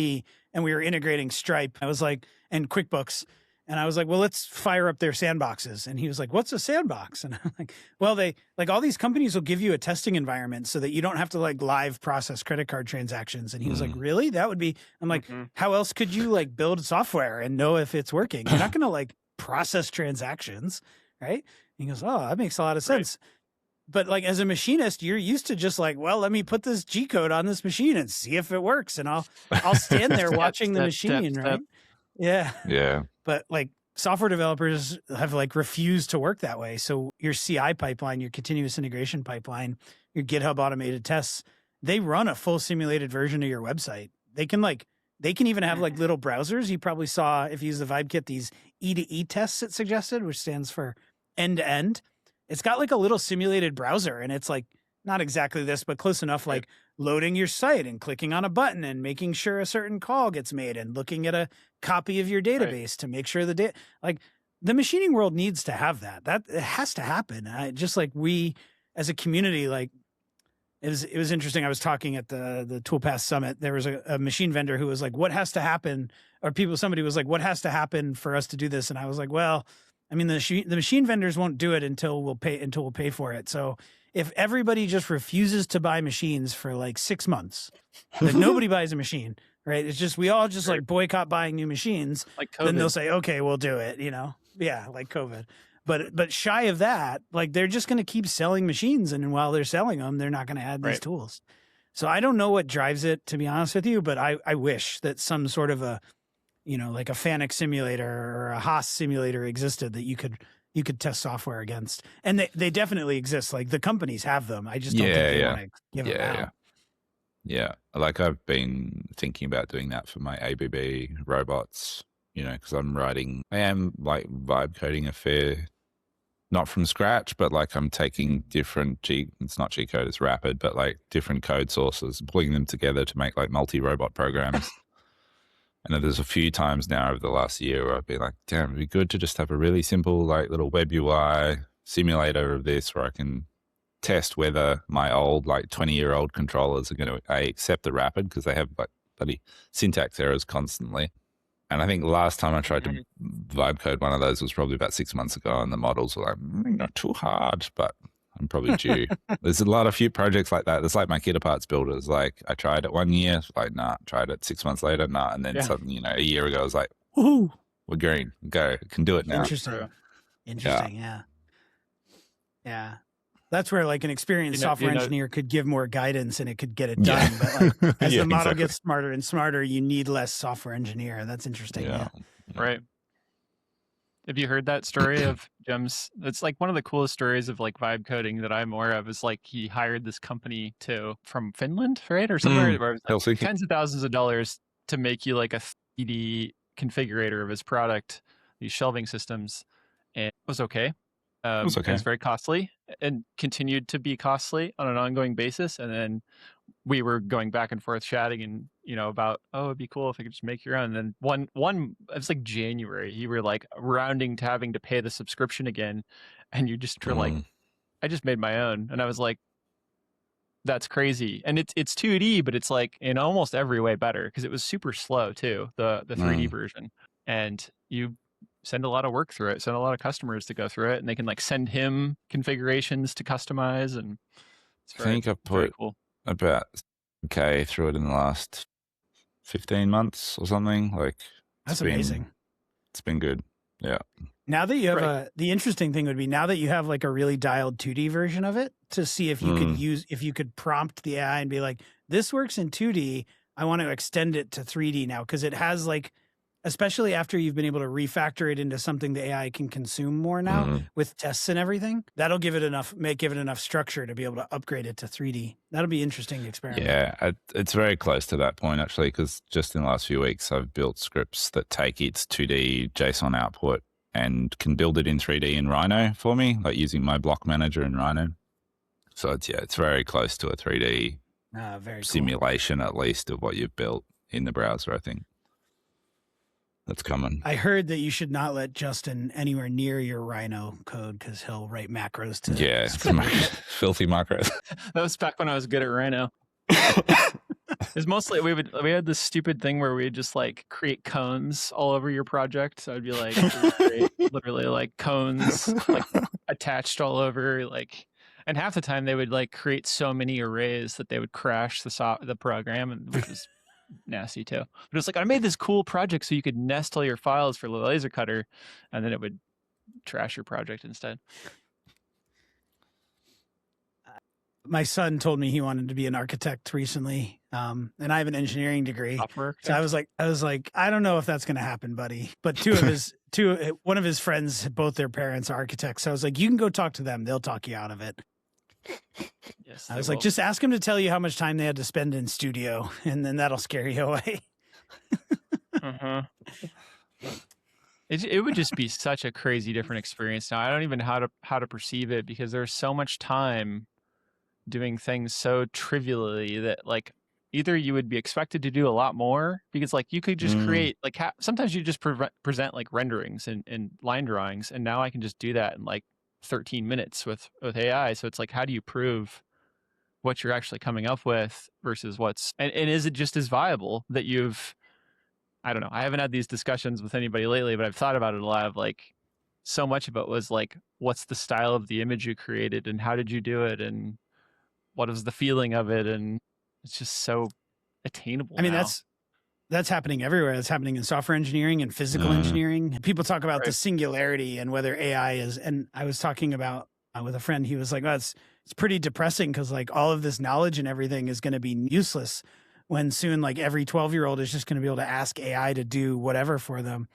and we were integrating Stripe. I was like, and QuickBooks. And I was like, well, let's fire up their sandboxes. And he was like, what's a sandbox? And I'm like, well, they like all these companies will give you a testing environment so that you don't have to like live process credit card transactions. And he was like, really? That would be, I'm like, how else could you like build software and know if it's working? You're not going to like process transactions. Right. And he goes, oh, that makes a lot of sense. But like as a machinist, you're used to just like, well, let me put this G code on this machine and see if it works. And I'll stand there watching the machine, right? Yeah. Yeah. But like software developers have like refused to work that way. So your CI pipeline, your continuous integration pipeline, your GitHub automated tests, they run a full simulated version of your website. They can even have like little browsers. You probably saw if you use the Vibe Kit, these E2E tests it suggested, which stands for end to end. It's got like a little simulated browser and it's like not exactly this, but close enough, like loading your site and clicking on a button and making sure a certain call gets made and looking at a copy of your database to make sure the data, like the machining world needs to have that. That it has to happen. Just like we as a community, like it was interesting. I was talking at the Toolpath Summit. There was a machine vendor who was like, what has to happen somebody was like, what has to happen for us to do this? And I was like, well, I mean, the machine vendors won't do it until we'll pay for it. So if everybody just refuses to buy machines for like 6 months, like nobody buys a machine, right? It's just, we all just like boycott buying new machines. Like COVID. Then they'll say, okay, we'll do it, Yeah, like COVID. But shy of that, like they're just going to keep selling machines. And while they're selling them, they're not going to add these tools. So I don't know what drives it, to be honest with you, but I wish that some sort of a, like a FANUC simulator or a Haas simulator existed that you could test software against. And they definitely exist. Like the companies have them. I just don't think they want to give them out. Yeah. Like I've been thinking about doing that for my ABB robots, because I am like vibe coding a fair, not from scratch, but like I'm taking different it's not G code, it's Rapid, but like different code sources, pulling them together to make like multi-robot programs. And there's a few times now over the last year where I've been like, damn, it'd be good to just have a really simple like little web UI simulator of this where I can test whether my old like 20-year-old controllers are going to accept the Rapid, because they have like bloody syntax errors constantly. And I think the last time I tried to vibe code one of those was probably about 6 months ago, and the models were like, not too hard, but I'm probably due. There's a few projects like that. It's like my kit parts builders. Like I tried it 1 year, like, nah, tried it 6 months later, nah. And then something, a year ago, I was like, woohoo, we're green, go, can do it now. Interesting. Yeah. That's where like an experienced software engineer could give more guidance and it could get it done. But like as the model gets smarter and smarter, you need less software engineer. That's interesting. Yeah. Right. Have you heard that story of Jem's? It's like one of the coolest stories of like vibe coding that I'm aware of, is like he hired this company from Finland, right? Or somewhere where it was like tens of thousands of dollars to make you like a 3D configurator of his product, these shelving systems. And it was okay. It was very costly and continued to be costly on an ongoing basis. And then we were going back and forth chatting and, about, it'd be cool if I could just make your own. And then one, it was like January, you were like rounding to having to pay the subscription again. And you just were like, I just made my own. And I was like, that's crazy. And it's 2D, but it's like in almost every way better, because it was super slow too, the 3D version. And you send a lot of work through it, send a lot of customers to go through it, and they can like send him configurations to customize. And I think I put about through it in the last 15 months or something. Like that's amazing. It's been good. Yeah. Now that you have the interesting thing would be, now that you have like a really dialed 2D version of it, to see if you you could prompt the AI and be like, this works in 2D, I want to extend it to 3D now. Cause it has like, especially after you've been able to refactor it into something the AI can consume more now with tests and everything, that'll give it enough structure to be able to upgrade it to 3D. That'll be interesting to experiment. Yeah, it's very close to that point actually, because just in the last few weeks, I've built scripts that take its 2D JSON output and can build it in 3D in Rhino for me, like using my block manager in Rhino. So it's very close to a 3D simulation, at least, of what you've built in the browser, I think. That's coming. I heard that you should not let Justin anywhere near your Rhino code, because he'll write macros to filthy macros. That was back when I was good at Rhino. It's mostly we had this stupid thing where we'd just like create cones all over your project. So I'd be like literally like cones like attached all over, like, and half the time they would like create so many arrays that they would crash the program, and which was nasty too. But it's like, I made this cool project so you could nest all your files for the laser cutter, and then it would trash your project instead. My son told me he wanted to be an architect recently, and I have an engineering degree. So I was like, I don't know if that's going to happen, buddy. But one of his friends, both their parents are architects. So I was like, you can go talk to them; they'll talk you out of it. Yes, I was like, just ask them to tell you how much time they had to spend in studio, and then that'll scare you away. It would just be such a crazy different experience now. I don't even know how to perceive it, because there's so much time doing things so trivially that like either you would be expected to do a lot more, because like you could just create like sometimes you just present like renderings and line drawings, and now I can just do that in like 13 minutes with AI. So it's like, how do you prove what you're actually coming up with versus and is it just as viable that you've I don't know. I haven't had these discussions with anybody lately, but I've thought about it a lot of like, so much of it was like, what's the style of the image you created and how did you do it? And what is the feeling of it? And it's just so attainable. I mean, now. that's happening everywhere. That's happening in software engineering and physical engineering. People talk about the Right. singularity and whether AI is, and I was talking about with a friend, he was like, oh, it's pretty depressing because like all of this knowledge and everything is going to be useless when soon like every 12-year-old is just going to be able to ask AI to do whatever for them.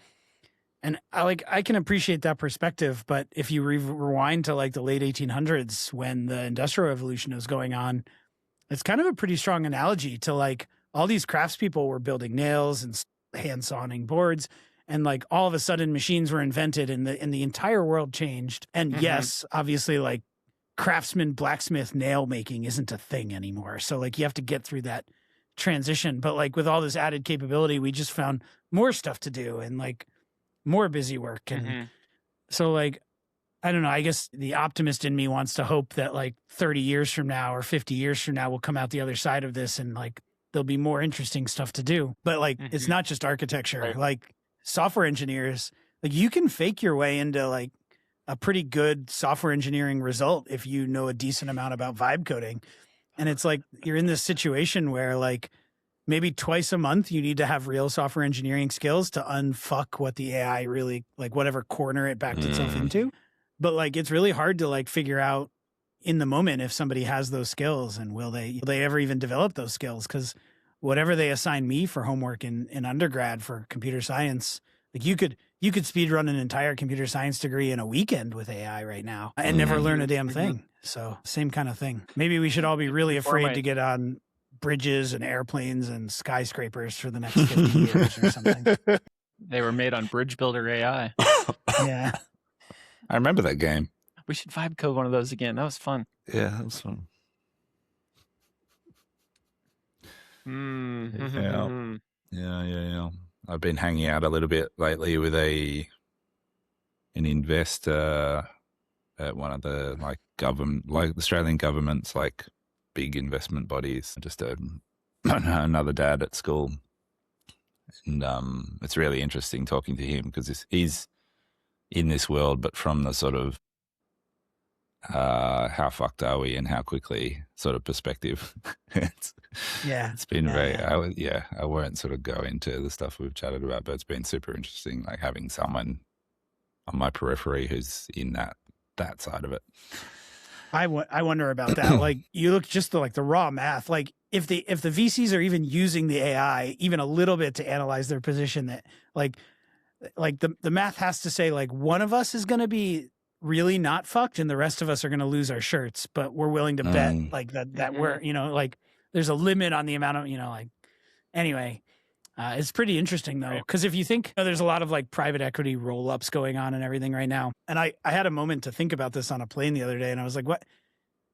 And I can appreciate that perspective, but if you rewind to like the late 1800s when the Industrial Revolution was going on, it's kind of a pretty strong analogy to like all these craftspeople were building nails and hand sawing boards, and like all of a sudden machines were invented and the entire world changed. And yes, obviously like craftsman, blacksmith, nail making isn't a thing anymore. So like you have to get through that transition. But like with all this added capability, we just found more stuff to do and like more busy work. And so like, I don't know, I guess the optimist in me wants to hope that like 30 years from now or 50 years from now, we'll come out the other side of this and like there'll be more interesting stuff to do. But like, it's not just architecture, Right. like software engineers, like you can fake your way into like a pretty good software engineering result if you know a decent amount about vibe coding. And it's like, you're in this situation where like maybe twice a month you need to have real software engineering skills to unfuck what the AI really, like whatever corner it backed itself into. But like, it's really hard to like figure out in the moment if somebody has those skills and will they ever even develop those skills? Because whatever they assign me for homework in undergrad for computer science, like you could speed run an entire computer science degree in a weekend with AI right now and never learn a damn thing. So same kind of thing. Maybe we should all be really afraid to get on bridges and airplanes and skyscrapers for the next 50 years or something. They were made on Bridge Builder AI. Yeah. I remember that game. We should vibe code one of those again. That was fun. Yeah, that was fun. Yeah. I've been hanging out a little bit lately with an investor at one of the like Australian government's like big investment bodies. Just another dad at school, and it's really interesting talking to him because he's in this world, but from the sort of how fucked are we and how quickly sort of perspective. It's been I won't sort of go into the stuff we've chatted about, but it's been super interesting, like having someone on my periphery who's in that side of it. I wonder about that. Like you look just like the raw math, like if the VCs are even using the AI even a little bit to analyze their position, that like the math has to say like one of us is going to be really not fucked and the rest of us are going to lose our shirts, but we're willing to bet like that we're, like there's a limit on the amount of, like, anyway, it's pretty interesting though. Cause if you think there's a lot of like private equity roll-ups going on and everything right now. And I had a moment to think about this on a plane the other day and I was like, what?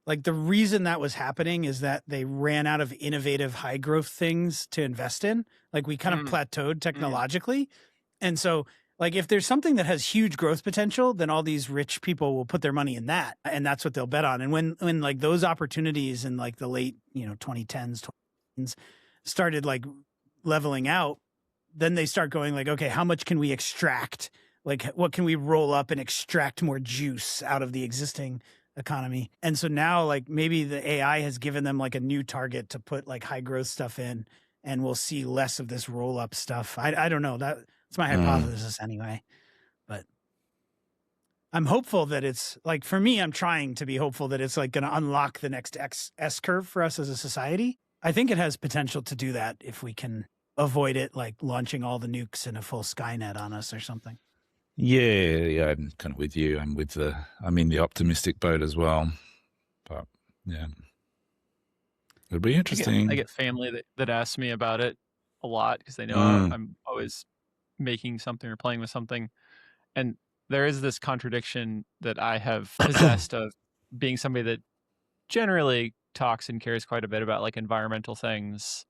Like the reason that was happening is that they ran out of innovative high growth things to invest in. Like we kind of plateaued technologically. And so like if there's something that has huge growth potential, then all these rich people will put their money in that. And that's what they'll bet on. And when like those opportunities in like the late, 2010s, 2010s started like leveling out, then they start going like, okay, how much can we extract? Like what can we roll up and extract more juice out of the existing economy? And so now like maybe the AI has given them like a new target to put like high growth stuff in, and we'll see less of this roll up stuff. I don't know. That's my hypothesis anyway, but I'm hopeful that it's like, for me, I'm trying to be hopeful that it's like going to unlock the next S curve for us as a society. I think it has potential to do that if we can avoid it, like launching all the nukes in a full Skynet on us or something. Yeah, I'm kind of with you. I'm in the optimistic boat as well, but yeah, it'll be interesting. I get family that asks me about it a lot because they know I'm always making something or playing with something. And there is this contradiction that I have possessed of being somebody that generally talks and cares quite a bit about like environmental things,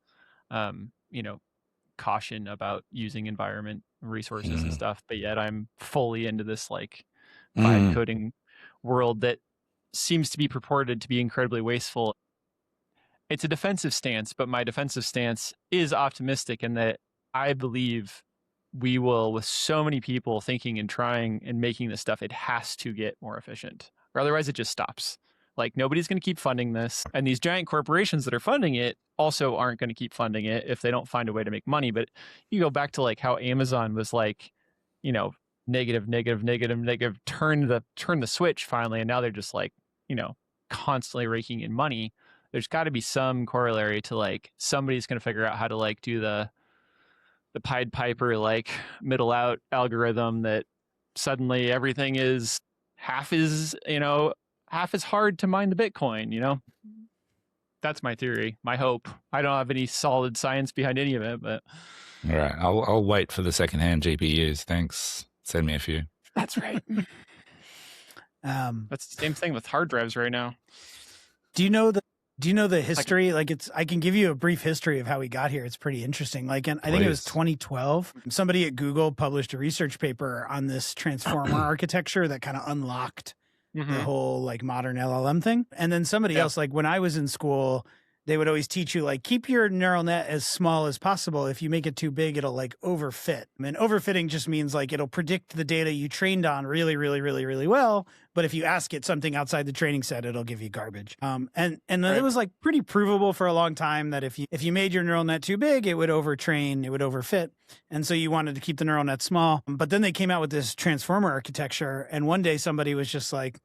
caution about using environment resources and stuff, but yet I'm fully into this like vibe coding world that seems to be purported to be incredibly wasteful. It's a defensive stance, but my defensive stance is optimistic in that I believe we will, with so many people thinking and trying and making this stuff, it has to get more efficient, or otherwise it just stops. Like, nobody's going to keep funding this. And these giant corporations that are funding it also aren't going to keep funding it if they don't find a way to make money. But you go back to like how Amazon was like, you know, negative, turn the switch finally. And now they're just like, you know, constantly raking in money. There's got to be some corollary to like, somebody's going to figure out how to like do the Pied Piper, like middle out algorithm that suddenly everything is half as hard to mine the Bitcoin, you know? That's my theory, my hope. I don't have any solid science behind any of it, but. All right. I'll wait for the secondhand GPUs. Thanks. Send me a few. That's right. That's the same thing with hard drives right now. Do you know the history? Like, I can give you a brief history of how we got here. It's pretty interesting. Like, I think it was 2012. Somebody at Google published a research paper on this transformer architecture that kind of unlocked the whole like modern LLM thing. And then somebody else, like when I was in school, they would always teach you like, keep your neural net as small as possible. If you make it too big, it'll like overfit. I mean, overfitting just means like it'll predict the data you trained on really, really, really, really well. But if you ask it something outside the training set, it'll give you garbage. And then it was like pretty provable for a long time that if you made your neural net too big, it would overtrain, it would overfit. And so you wanted to keep the neural net small. But then they came out with this transformer architecture. And one day somebody was just like,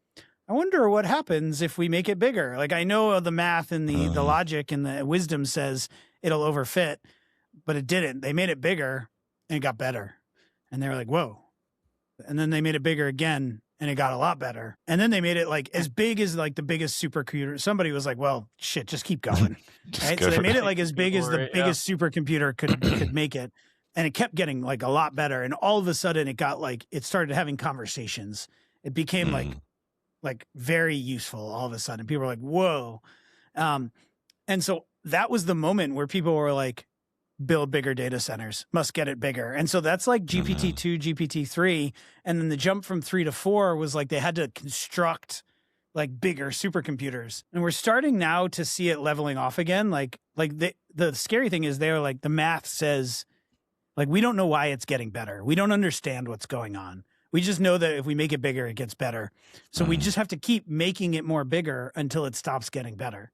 I wonder what happens if we make it bigger. Like, I know the math and the logic and the wisdom says it'll overfit, but it didn't. They made it bigger and it got better. And they were like, whoa. And then they made it bigger again and it got a lot better. And then they made it like as big as like the biggest supercomputer. Somebody was like, well, shit, just keep going. Right? So they made it like as big as the biggest supercomputer could make it. And it kept getting like a lot better. And all of a sudden it got like, it started having conversations. It became like very useful all of a sudden. People were like, whoa. And so that was the moment where people were like, build bigger data centers, must get it bigger. And so that's like GPT-2, GPT-3. And then the jump from 3 to 4 was like, they had to construct like bigger supercomputers. And we're starting now to see it leveling off again. Like the scary thing is they're like, the math says like, we don't know why it's getting better. We don't understand what's going on. We just know that if we make it bigger, it gets better. So we just have to keep making it more bigger until it stops getting better.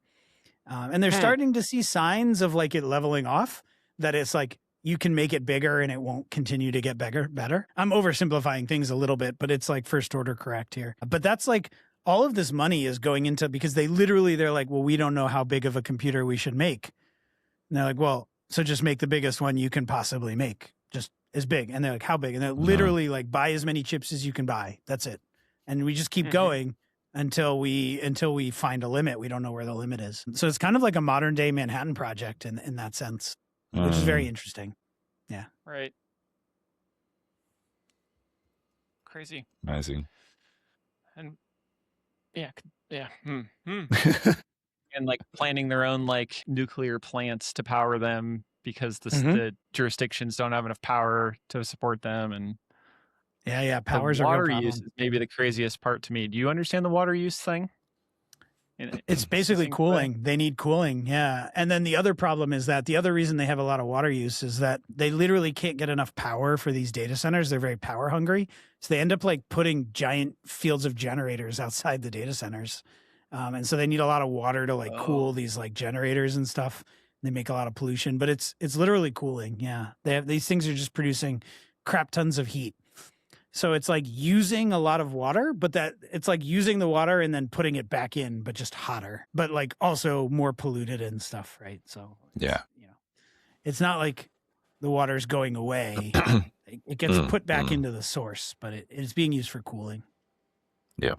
And they're starting to see signs of like it leveling off, that it's like you can make it bigger and it won't continue to get better. I'm oversimplifying things a little bit, but it's like first order correct here. But that's like all of this money is going into, because they're like, well, we don't know how big of a computer we should make. And they're like, well, so just make the biggest one you can possibly make. Just as big. And they're like, how big? And they're literally like, buy as many chips as you can buy. That's it. And we just keep going until we find a limit. We don't know where the limit is. So it's kind of like a modern day Manhattan Project in that sense, which is very interesting. Yeah. Right. Crazy. Amazing. And yeah. And like planning their own like nuclear plants to power them, because the jurisdictions don't have enough power to support them. And power's the a real water problem. use is maybe the craziest part to me. Do you understand the water use thing? It's basically cooling. They need cooling. Yeah. And then the other problem is that the other reason they have a lot of water use is that they literally can't get enough power for these data centers. They're very power hungry. So they end up like putting giant fields of generators outside the data centers. And so they need a lot of water to like cool these like generators and stuff. They make a lot of pollution, but it's literally cooling. Yeah. These things are just producing crap tons of heat. So it's like using a lot of water, but that it's like using the water and then putting it back in, but just hotter, but like also more polluted and stuff. Right. So it's not like the water's going away. It gets put back into the source, but it's being used for cooling. Yeah.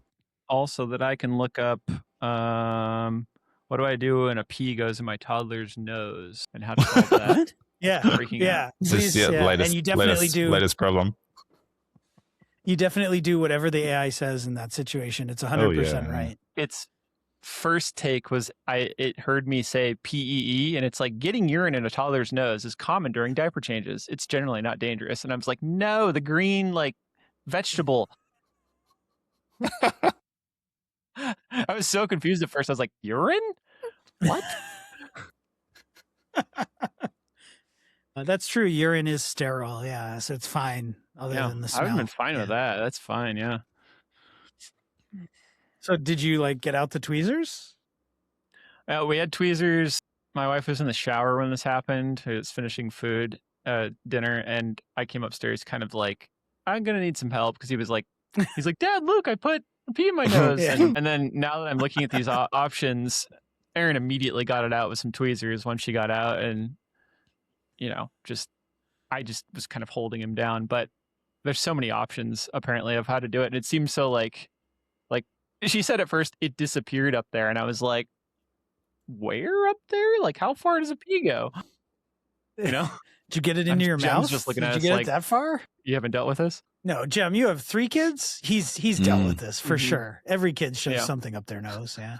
Also that I can look up, what do I do when a pea goes in my toddler's nose, and how to solve that? And you definitely do. Latest problem. You definitely do whatever the AI says in that situation. It's 100% right. Its first take was it heard me say PEE, and it's like, getting urine in a toddler's nose is common during diaper changes. It's generally not dangerous. And I was like, no, the green like vegetable. I was so confused at first. I was like, urine? What? That's true. Urine is sterile. Yeah. So it's fine other than the smell. I've been fine with that. That's fine. Yeah. So did you like get out the tweezers? We had tweezers. My wife was in the shower when this happened. It was finishing dinner, and I came upstairs kind of like, I'm going to need some help, because he's like, Dad, look, I put pee in my nose. And then now that I'm looking at these options, Erin immediately got it out with some tweezers when she got out, and I just was kind of holding him down. But there's so many options apparently of how to do it, and it seems so like she said at first it disappeared up there, and I was like, where up there? Like, how far does a pee go? Did you get it into your mouth? Just looking Did at you get it that far? You haven't dealt with this? No, Jem, you have 3 kids. He's dealt with this for sure. Every kid shoves something up their nose. Yeah,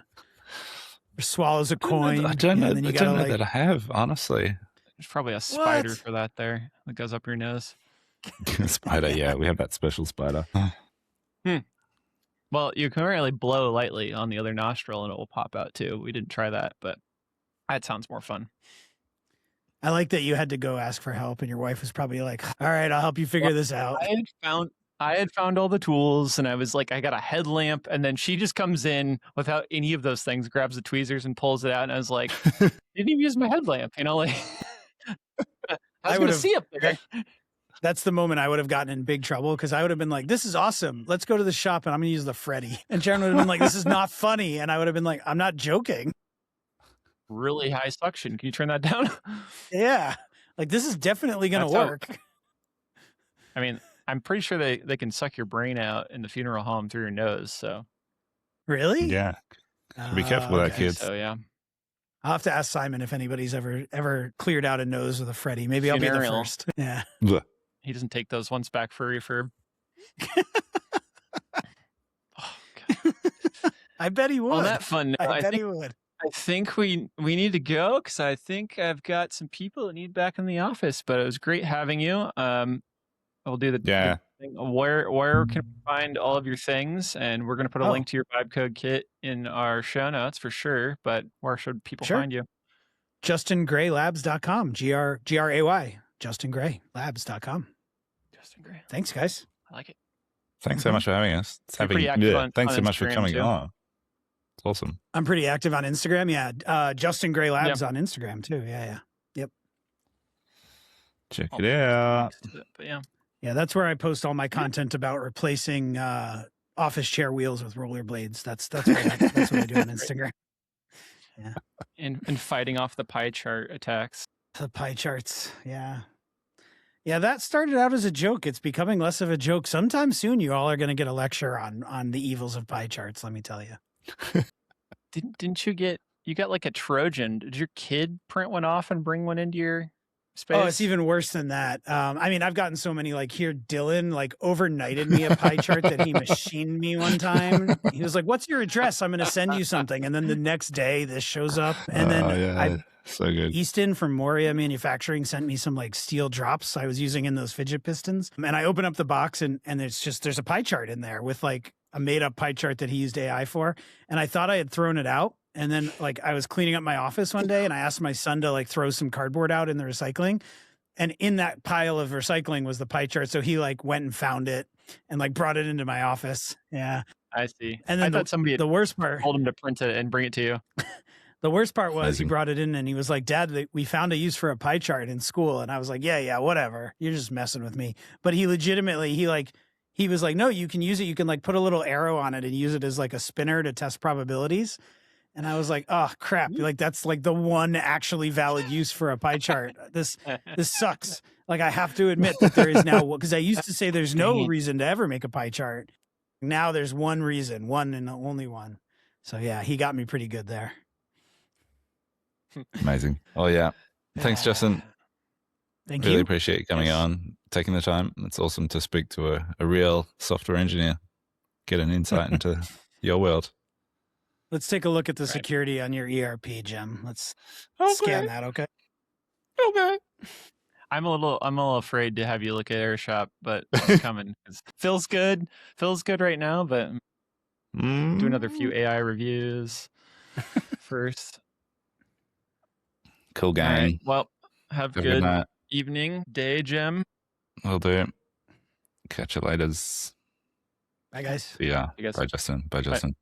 or swallows a coin. I don't know that I have, honestly. There's probably a spider for that there that goes up your nose. Spider, yeah, we have that special spider. Well, you can really blow lightly on the other nostril and it will pop out too. We didn't try that, but that sounds more fun. I like that you had to go ask for help, and your wife was probably like, all right, I'll help you figure this out. I had found all the tools, and I was like, I got a headlamp, and then she just comes in without any of those things, grabs the tweezers and pulls it out, and I was like, didn't even use my headlamp, like I was going to see up there. That's the moment I would have gotten in big trouble, because I would have been like, this is awesome. Let's go to the shop and I'm going to use the Freddy. And Sharon would have been like, this is not funny. And I would have been like, I'm not joking. Really high suction. Can you turn that down? Yeah. Like, this is definitely going to work. I mean, I'm pretty sure they can suck your brain out in the funeral home through your nose. So. Really? Yeah. Be careful with that, kids. So, yeah. I'll have to ask Simon if anybody's ever cleared out a nose with a Freddy. Maybe I'll be the first. Yeah. He doesn't take those ones back for refurb. I bet he would. On that fun note, I bet he would. I think we need to go, because I think I've got some people that need back in the office. But it was great having you. We'll do the thing. Where can we find all of your things? And we're going to put a link to your vibe code kit in our show notes for sure. But where should people find you? JustinGrayLabs.com. Gray. JustinGrayLabs.com. Justin Gray. Thanks, guys. I like it. Thanks so much for having us. Thanks so much for coming on. It's awesome. I'm pretty active on Instagram. Yeah. Justin Gray Labs on Instagram too. Yeah. Yep. Check it out. But yeah. Yeah, that's where I post all my content about replacing office chair wheels with rollerblades. That's what I do on Instagram. Yeah. And fighting off the pie chart attacks. The pie charts. Yeah. Yeah, that started out as a joke. It's becoming less of a joke. Sometime soon, you all are going to get a lecture on the evils of pie charts, let me tell you. Didn't you got like a Trojan? Did your kid print one off and bring one into your space? Oh, it's even worse than that. I mean, I've gotten so many, like, here, Dylan, like, overnighted me a pie chart that he machined me one time. He was like, what's your address? I'm going to send you something. And then the next day, this shows up. And then so good. Easton from Moria Manufacturing sent me some, like, steel drops I was using in those fidget pistons. And I open up the box, and there's a pie chart in there with, like, a made-up pie chart that he used AI for. And I thought I had thrown it out. And then, like, I was cleaning up my office one day, and I asked my son to, like, throw some cardboard out in the recycling. And in that pile of recycling was the pie chart. So he, like, went and found it and, like, brought it into my office. Yeah. I see. And then I thought somebody the worst part, told him to print it and bring it to you. The worst part was he brought it in and he was like, Dad, we found a use for a pie chart in school. And I was like, yeah, whatever. You're just messing with me. But he legitimately, he was like, no, you can use it. You can, like, put a little arrow on it and use it as, like, a spinner to test probabilities. And I was like, oh, crap. Like, that's, like, the one actually valid use for a pie chart. This sucks. Like, I have to admit that there is now, because I used to say there's no reason to ever make a pie chart. Now there's one reason, one and only one. So, yeah, he got me pretty good there. Amazing. Oh, yeah. Thanks, Justin. Thank you. Really appreciate you coming on, taking the time. It's awesome to speak to a real software engineer, get an insight into your world. Let's take a look at the security on your ERP, Jim. Let's scan that, okay? Okay. I'm a little afraid to have you look at AirShop, but it's coming. Feels good right now, but do another few AI reviews first. Cool, gang. Right. Well, have a good night. evening, day, Jim. Will do. Catch you later. Bye, guys. Yeah. I guess. Bye, Justin. Bye, Justin.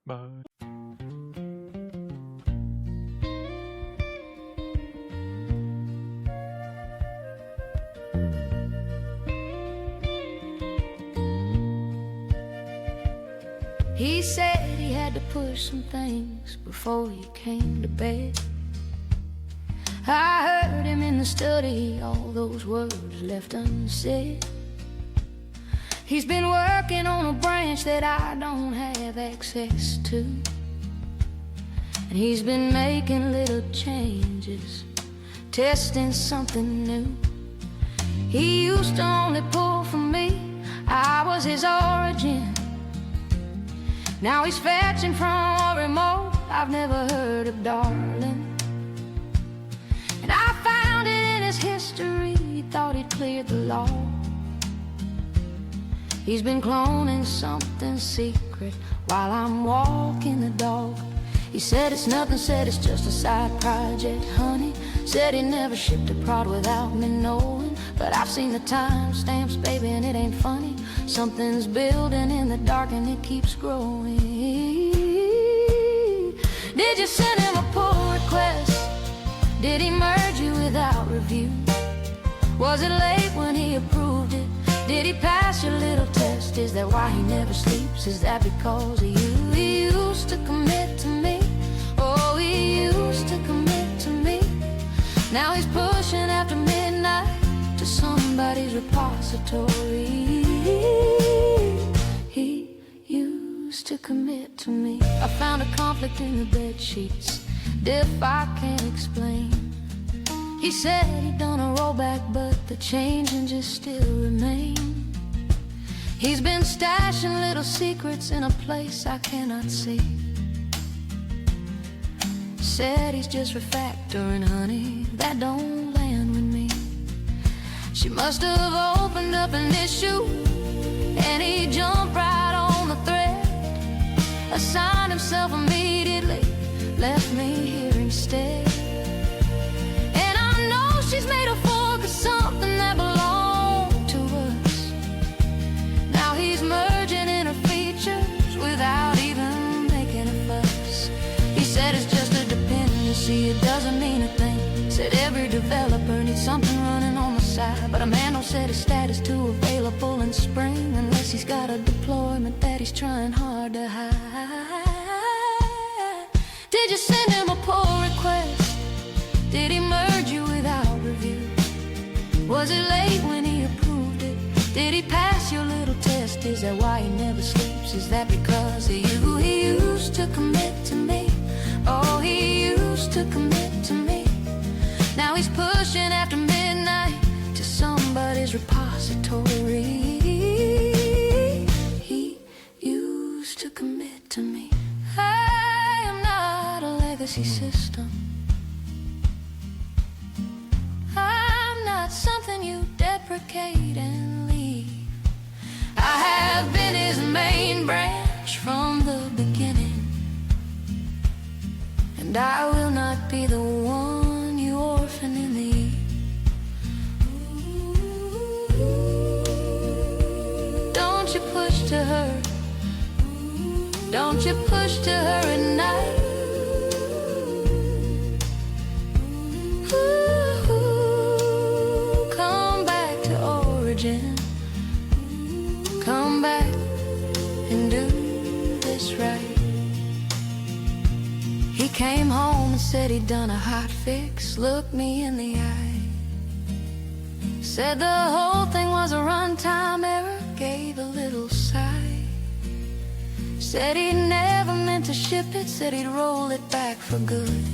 Bye. He said he had to push some things before he came to bed. I heard him in the study, all those words left unsaid. He's been working on a branch that I don't have access to, and he's been making little changes, testing something new. He used to only pull for me, I was his origin. Now he's fetching from a remote I've never heard of, darling. And I found it in his history, he thought he'd cleared the law. He's been cloning something secret while I'm walking the dog. He said it's nothing, said it's just a side project, honey. Said he never shipped a prod without me knowing. But I've seen the timestamps, baby, and it ain't funny. Something's building in the dark and it keeps growing. Did you send him a pull request? Did he merge you without review? Was it late when he approved it? Did he pass your little test? Is that why he never sleeps? Is that because of you? He used to commit to me. Oh, he used to commit to me. Now he's pushing after midnight to somebody's repository. He used to commit to me. I found a conflict in the bed sheets, if I can't explain. He said he'd done a rollback, but the changes still remain. He's been stashing little secrets in a place I cannot see. Said he's just refactoring, honey, that don't land with me. She must have opened up an issue and he jumped right on the thread. Assigned himself immediately, left me here instead. And I know she's made a fork of something that belonged to us. Now he's merging in her features without even making a fuss. He said it's just a dependency, it doesn't mean a thing. Said every developer needs something running on the side, but a man don't set his status to available in spring unless he's got a deployment that he's trying hard to hide. Did you send him a pull request? Did he merge you without review? Was it late when he approved it? Did he pass your little test? Is that why he never sleeps? Is that because of you? He used to commit to me. Oh, he used to commit to me. Now he's pushing after midnight to somebody's repository. He used to commit to me. I am not a legacy system. I'm not something you deprecate and leave. I have been his main branch from the beginning, and I will not be the one you orphan in the eve. Don't you push to her, don't you push to her at night. Come back to origin, come back and do this right. He came home and said he'd done a hot fix, looked me in the eye, said the whole thing was a runtime error, gave a little sigh. Said he never meant to ship it, said he'd roll it back for good.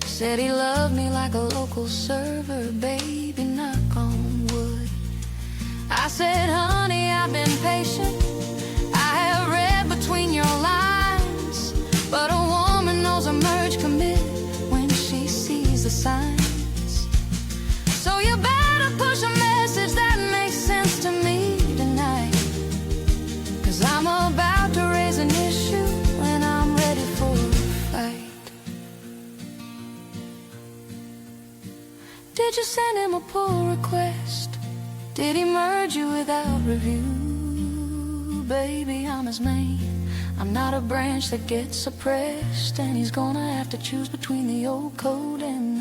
Said he loved me like a local server, baby, knock on wood. I said, honey, I've been patient, I have read between your lines, but a woman knows a merge commit when she sees the signs. So you better push a message that makes sense to me tonight, 'cause I'm about to raise an issue and I'm ready for a fight. Did you send him a pull request? Did he merge you without review? Baby, I'm his main. I'm not a branch that gets suppressed, and he's gonna have to choose between the old code and